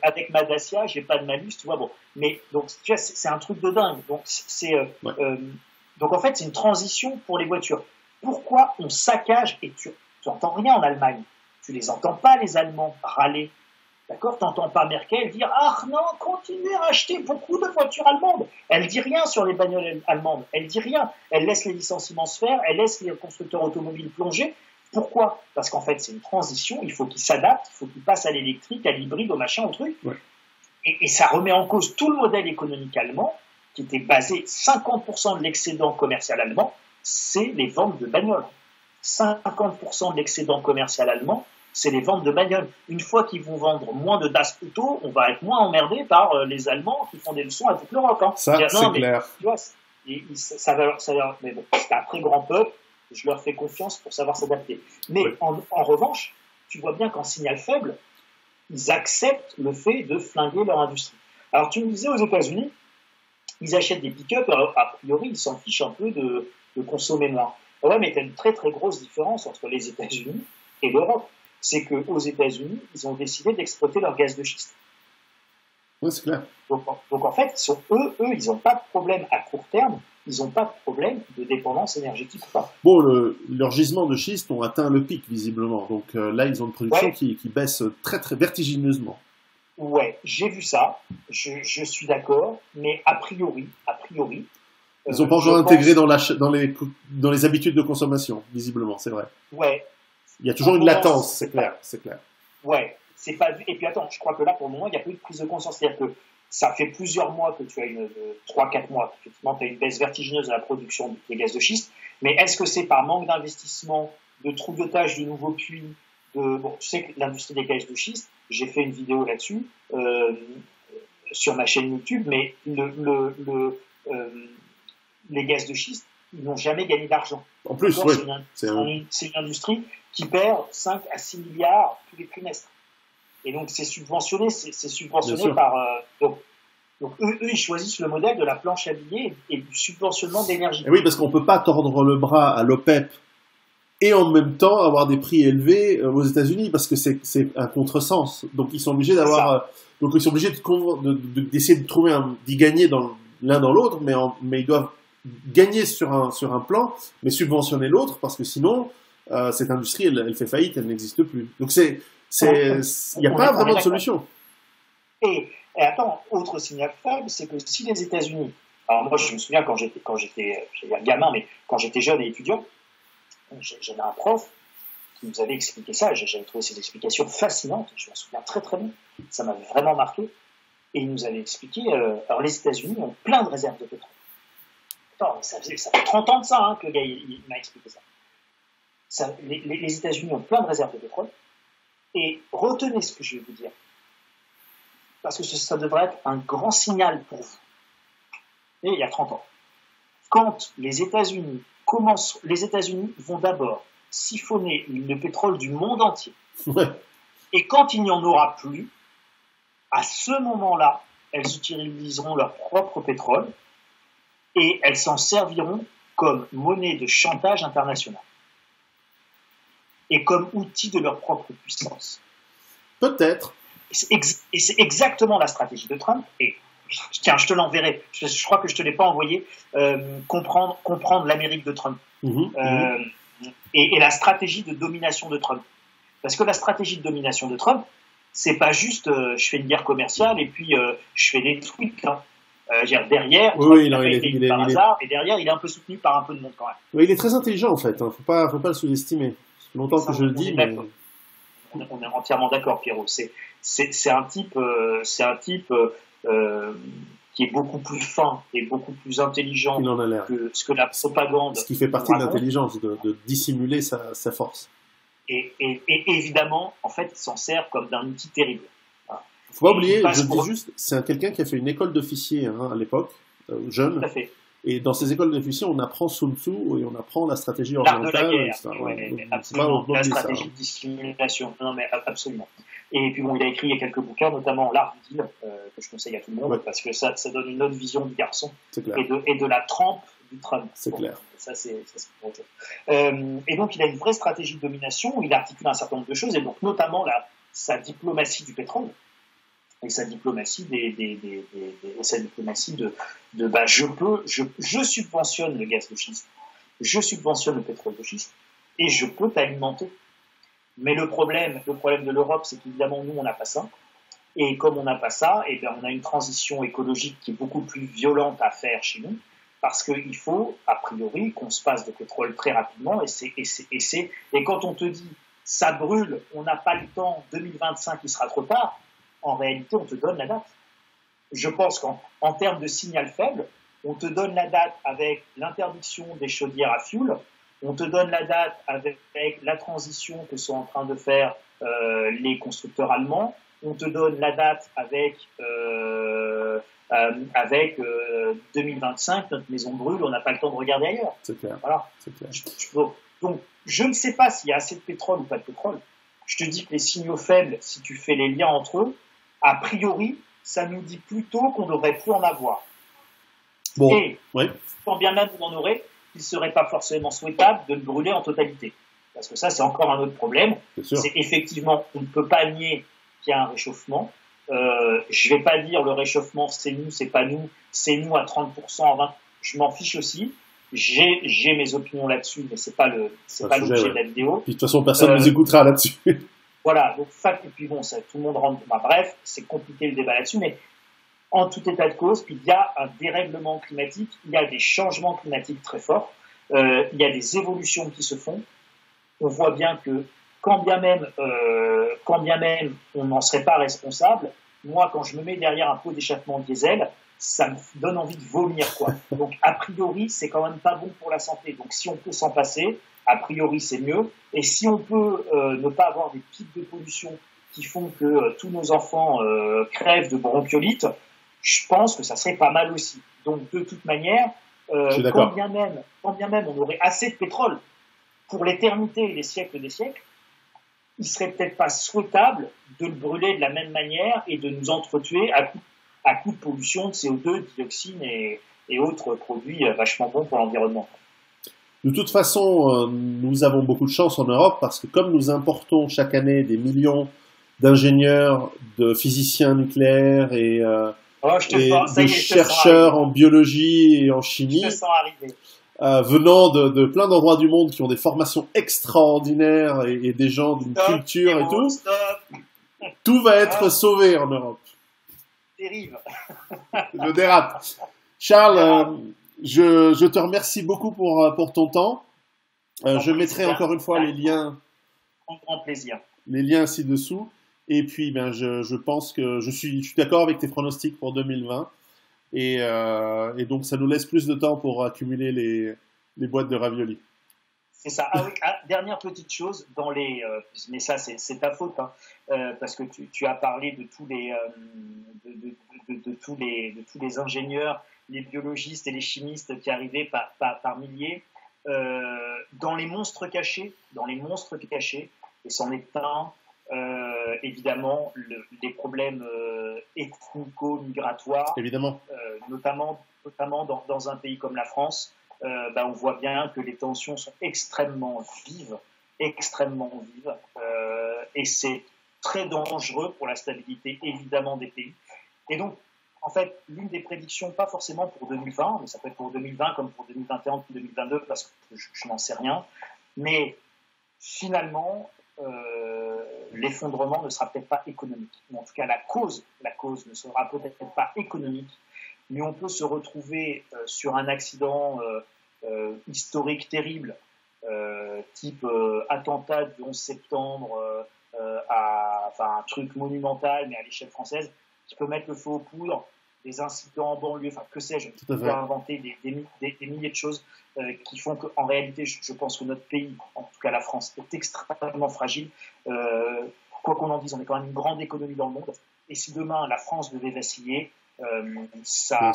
avec ma Dacia, j'ai pas de malus, tu vois. Bon, mais donc tu vois, c'est un truc de dingue. Donc donc en fait, c'est une transition pour les voitures. Pourquoi on saccage, et tu n'entends rien en Allemagne, tu les entends pas les Allemands râler, d'accord? Tu n'entends pas Merkel dire « Ah non, continuez à acheter beaucoup de voitures allemandes ». Elle dit rien sur les bagnoles allemandes, elle dit rien. Elle laisse les licenciements se faire, elle laisse les constructeurs automobiles plonger. Pourquoi? Parce qu'en fait, c'est une transition, il faut qu'ils s'adaptent, il faut qu'ils passent à l'électrique, à l'hybride, au machin, au truc. Ouais. Et ça remet en cause tout le modèle économique allemand, qui était basé, 50% de l'excédent commercial allemand, c'est les ventes de bagnoles. 50% de l'excédent commercial allemand, c'est les ventes de bagnoles. Une fois qu'ils vont vendre moins de Das Auto, on va être moins emmerdé par les Allemands qui font des leçons à toute l'Europe. Hein. Ça, c'est clair. Tu vois, mais bon, c'est un très grand peuple, je leur fais confiance pour savoir s'adapter. Mais oui. En revanche, tu vois bien qu'en signal faible, ils acceptent le fait de flinguer leur industrie. Alors tu me disais, aux États-Unis, ils achètent des pick-up, a priori, ils s'en fichent un peu de consommer moins. Ouais, mais tu as une très très grosse différence entre les États-Unis et l'Europe. C'est qu'aux États-Unis, ils ont décidé d'exploiter leur gaz de schiste. Oui, c'est clair. Donc en fait, eux, ils n'ont pas de problème à court terme, ils n'ont pas de problème de dépendance énergétique ou pas. Bon, leurs gisements de schiste ont atteint le pic, visiblement. Donc là, ils ont une production qui baisse très très vertigineusement. Ouais, j'ai vu ça, je suis d'accord, mais a priori, ils n'ont pas encore intégré dans les habitudes de consommation, visiblement, c'est vrai. Ouais. Il y a toujours une latence, c'est clair. Ouais, c'est pas. Et puis attends, je crois que là, pour le moment, il n'y a pas eu de prise de conscience. C'est-à-dire que ça fait plusieurs mois que tu as 3-4 mois, effectivement, tu as une baisse vertigineuse de la production des gaz de schiste, mais est-ce que c'est par manque d'investissement, de troublage de nouveaux puits, bon, tu sais que l'industrie des gaz de schiste, j'ai fait une vidéo là-dessus, sur ma chaîne YouTube, mais les gaz de schiste, ils n'ont jamais gagné d'argent. En plus, oui. C'est une industrie qui perd 5 à 6 milliards tous les trimestres. Et donc, c'est subventionné par... Donc eux, ils choisissent le modèle de la planche à billets et du subventionnement d'énergie. Et oui, parce qu'on ne peut pas tordre le bras à l'OPEP et en même temps avoir des prix élevés aux États-Unis, parce que c'est un contresens. Donc, ils sont obligés d'essayer de trouver d'y gagner l'un dans l'autre, mais ils doivent gagner sur un plan, mais subventionner l'autre, parce que sinon, cette industrie, elle fait faillite, elle n'existe plus. Donc, il n'y a pas vraiment de solution. Et attends, autre signal faible, c'est que si les États-Unis, alors moi je me souviens quand j'étais gamin, mais quand j'étais jeune et étudiant, j'avais un prof qui nous avait expliqué ça, j'avais trouvé ses explications fascinantes, je m'en souviens très très bien, ça m'avait vraiment marqué, et il nous avait expliqué, alors les États-Unis ont plein de réserves de pétrole. Attends, ça fait 30 ans de ça que le gars il m'a expliqué ça. Les États-Unis ont plein de réserves de pétrole, et retenez ce que je vais vous dire, parce que ça devrait être un grand signal pour vous. Et il y a 30 ans, quand les États-Unis vont d'abord siphonner le pétrole du monde entier, ouais. Et quand il n'y en aura plus, à ce moment-là, elles utiliseront leur propre pétrole et elles s'en serviront comme monnaie de chantage international et comme outil de leur propre puissance. Peut-être. Et c'est exactement la stratégie de Trump. Et tiens, je te l'enverrai. Je crois que je ne te l'ai pas envoyé. Comprendre l'Amérique de Trump. Et la stratégie de domination de Trump. Parce que la stratégie de domination de Trump, c'est pas juste je fais une guerre commerciale et puis je fais des tweets. Hein. Derrière, oui, il est par hasard, et derrière, il est un peu soutenu par un peu de monde quand même. Oui, il est très intelligent en fait. Faut pas le sous-estimer. C'est longtemps que je le dis, mais on est entièrement d'accord, Pierrot. C'est un type qui est beaucoup plus fin et beaucoup plus intelligent que ce que la propagande. Ce qui fait partie de l'intelligence, de dissimuler sa force. Et évidemment, en fait, il s'en sert comme d'un outil terrible. Faut pas oublier, je dis juste, c'est quelqu'un qui a fait une école d'officier à l'époque, jeune. Tout à fait. Et dans ces écoles d'officiers, on apprend Sun Tzu et on apprend la stratégie orientale. L'art de la guerre, absolument. La stratégie de dissimulation. Non, mais absolument. Et puis bon, il a écrit il y a quelques bouquins, notamment L'art du deal, que je conseille à tout le monde, parce que ça donne une autre vision du garçon et de la trempe du Trump. C'est clair. Ça, c'est autre chose. Et donc, il a une vraie stratégie de domination, où il articule un certain nombre de choses, et donc notamment sa diplomatie du pétrole, et sa diplomatie sa diplomatie de je subventionne le gaz de schiste, je subventionne le pétrole de schiste, et je peux t'alimenter. Mais le problème de l'Europe, c'est qu'évidemment, nous, on n'a pas ça. Et comme on n'a pas ça, on a une transition écologique qui est beaucoup plus violente à faire chez nous, parce qu'il faut, a priori, qu'on se passe de pétrole très rapidement. Et quand on te dit, ça brûle, on n'a pas le temps, 2025, il sera trop tard, en réalité, on te donne la date. Je pense qu'en termes de signal faible, on te donne la date avec l'interdiction des chaudières à fioul, on te donne la date avec la transition que sont en train de faire les constructeurs allemands. On te donne la date avec 2025, notre maison brûle, on n'a pas le temps de regarder ailleurs. C'est clair. Voilà. C'est clair. Donc, je ne sais pas s'il y a assez de pétrole ou pas de pétrole. Je te dis que les signaux faibles, si tu fais les liens entre eux, a priori, ça nous dit plutôt qu'on devrait plus en avoir. Bon, et quand bien même on en aurait, il ne serait pas forcément souhaitable de le brûler en totalité. Parce que ça, c'est encore un autre problème. C'est effectivement, on ne peut pas nier qu'il y a un réchauffement. Je ne vais pas dire le réchauffement, c'est nous, c'est pas nous, c'est nous à 30%, à 20%. Je m'en fiche aussi. J'ai mes opinions là-dessus, mais c'est pas l'objet de la vidéo. Puis, de toute façon, personne ne nous écoutera là-dessus. Voilà. Donc, et puis bon, ça, tout le monde rentre. Bref, c'est compliqué le débat là-dessus, mais en tout état de cause, il y a un dérèglement climatique, il y a des changements climatiques très forts, il y a des évolutions qui se font. On voit bien que quand bien même on n'en serait pas responsable, moi, quand je me mets derrière un pot d'échappement diesel, ça me donne envie de vomir, quoi. Donc, a priori, c'est quand même pas bon pour la santé. Donc, si on peut s'en passer, a priori, c'est mieux. Et si on peut ne pas avoir des pics de pollution qui font que tous nos enfants crèvent de bronchiolite, je pense que ça serait pas mal aussi. Donc, de toute manière, quand bien même on aurait assez de pétrole pour l'éternité et les siècles des siècles, il serait peut-être pas souhaitable de le brûler de la même manière et de nous entretuer à coup de pollution, de CO2, de dioxine et autres produits vachement bons pour l'environnement. De toute façon, nous avons beaucoup de chance en Europe parce que comme nous importons chaque année des millions d'ingénieurs, de physiciens nucléaires et de chercheurs en biologie et en chimie, venant de plein d'endroits du monde qui ont des formations extraordinaires et des gens d'une culture et tout, tout va être sauvé en Europe. Terrible. Je dérape. Charles, je te remercie beaucoup pour ton temps. Je mettrai encore une fois les liens. En grand plaisir. Les liens ci-dessous. Et puis, je pense que je suis d'accord avec tes pronostics pour 2020. Et donc, ça nous laisse plus de temps pour accumuler les boîtes de raviolis. C'est ça. Ah oui, dernière petite chose, mais ça, c'est ta faute, hein, parce que tu as parlé de tous les ingénieurs, les biologistes et les chimistes qui arrivaient par milliers. Dans les monstres cachés, et c'en est un, évidemment, les problèmes ethnico-migratoires, évidemment. notamment dans un pays comme la France, on voit bien que les tensions sont extrêmement vives, et c'est très dangereux pour la stabilité, évidemment, des pays. Et donc, en fait, l'une des prédictions, pas forcément pour 2020, mais ça peut être pour 2020 comme pour 2021 ou 2022, parce que je n'en sais rien, mais finalement, l'effondrement ne sera peut-être pas économique. Mais en tout cas, la cause ne sera peut-être pas économique, mais on peut se retrouver sur un accident historique terrible, type attentat du 11 septembre, un truc monumental, mais à l'échelle française, qui peut mettre le feu aux poudres, des incidents en banlieue, enfin que sais-je, on peut inventer des milliers de choses qui font qu'en réalité, je pense que notre pays, en tout cas la France, est extrêmement fragile. Quoi qu'on en dise, on est quand même une grande économie dans le monde, et si demain la France devait vaciller, ça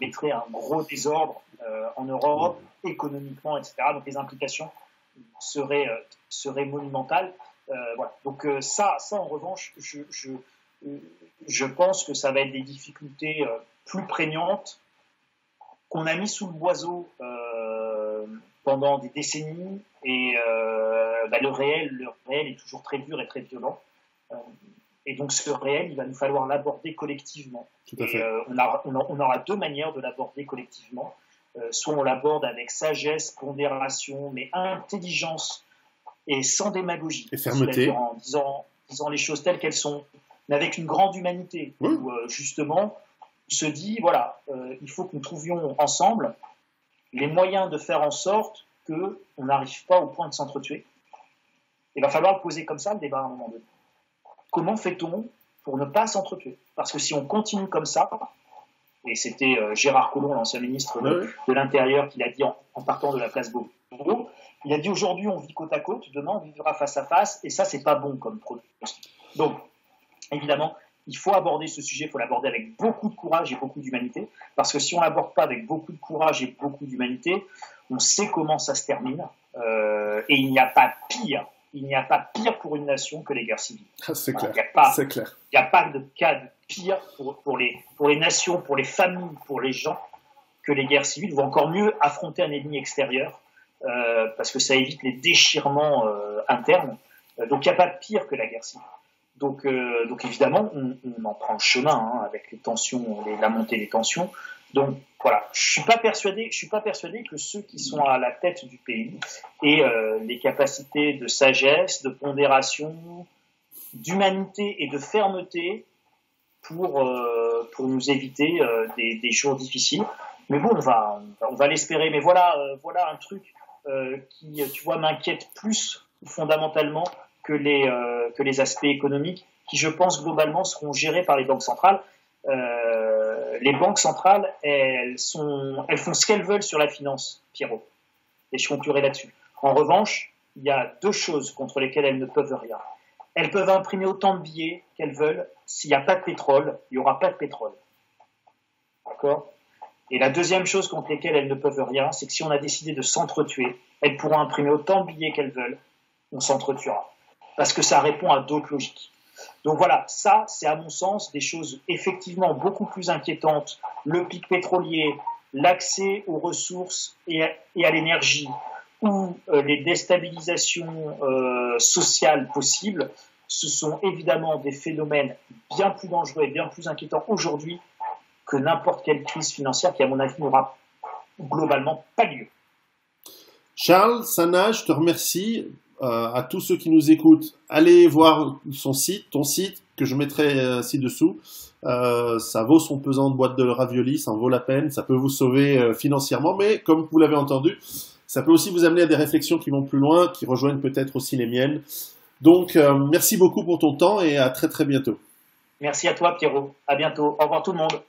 mettrait un gros désordre en Europe, économiquement, etc. Donc les implications seraient monumentales. Voilà. Donc ça en revanche, je pense que ça va être des difficultés plus prégnantes qu'on a mis sous le boiseau pendant des décennies, et le réel est toujours très dur et très violent. Et donc ce réel, il va nous falloir l'aborder collectivement. Tout à fait. On aura deux manières de l'aborder collectivement. Soit on l'aborde avec sagesse, pondération, mais intelligence et sans démagogie. Et fermeté. En disant les choses telles qu'elles sont, mais avec une grande humanité. Oui. Où justement, on se dit, voilà, il faut que nous trouvions ensemble les moyens de faire en sorte qu'on n'arrive pas au point de s'entretuer. Il va falloir le poser comme ça, le débat, à un moment donné. Comment fait-on pour ne pas s'entretuer? Parce que si on continue comme ça, et c'était Gérard Collomb, l'ancien ministre de l'Intérieur, qui l'a dit en partant de la place Beauvau, il a dit aujourd'hui on vit côte à côte, demain on vivra face à face, et ça c'est pas bon comme pronostic. Donc, évidemment, il faut aborder ce sujet, il faut l'aborder avec beaucoup de courage et beaucoup d'humanité, parce que si on ne l'aborde pas avec beaucoup de courage et beaucoup d'humanité, on sait comment ça se termine, et il n'y a pas pire pour une nation que les guerres civiles. C'est clair. Il n'y a pas de cas de pire pour les nations, pour les familles, pour les gens, que les guerres civiles, ou encore mieux affronter un ennemi extérieur, parce que ça évite les déchirements internes. Donc il n'y a pas de pire que la guerre civile. Donc évidemment, on en prend le chemin avec les tensions, la montée des tensions. Donc voilà, je suis pas persuadé que ceux qui sont à la tête du pays aient les capacités de sagesse, de pondération, d'humanité et de fermeté pour nous éviter des jours difficiles. Mais bon, on va l'espérer. Mais voilà un truc qui, tu vois, m'inquiète plus fondamentalement que les aspects économiques qui, je pense, globalement seront gérés par les banques centrales. Les banques centrales, elles font ce qu'elles veulent sur la finance, Pierrot. Et je conclurai là-dessus. En revanche, il y a deux choses contre lesquelles elles ne peuvent rien. Elles peuvent imprimer autant de billets qu'elles veulent. S'il n'y a pas de pétrole, il n'y aura pas de pétrole. D'accord ? Et la deuxième chose contre lesquelles elles ne peuvent rien, c'est que si on a décidé de s'entretuer, elles pourront imprimer autant de billets qu'elles veulent, on s'entretuera. Parce que ça répond à d'autres logiques. Donc voilà, ça, c'est à mon sens des choses effectivement beaucoup plus inquiétantes. Le pic pétrolier, l'accès aux ressources et à l'énergie, ou les déstabilisations sociales possibles, ce sont évidemment des phénomènes bien plus dangereux et bien plus inquiétants aujourd'hui que n'importe quelle crise financière qui, à mon avis, n'aura globalement pas lieu. Charles, Sana, je te remercie. À tous ceux qui nous écoutent, allez voir ton site, que je mettrai ci-dessous. Ça vaut son pesant de boîte de raviolis, ça en vaut la peine, ça peut vous sauver financièrement, mais comme vous l'avez entendu, ça peut aussi vous amener à des réflexions qui vont plus loin, qui rejoignent peut-être aussi les miennes. Donc, merci beaucoup pour ton temps et à très très bientôt. Merci à toi, Pierrot. À bientôt. Au revoir tout le monde.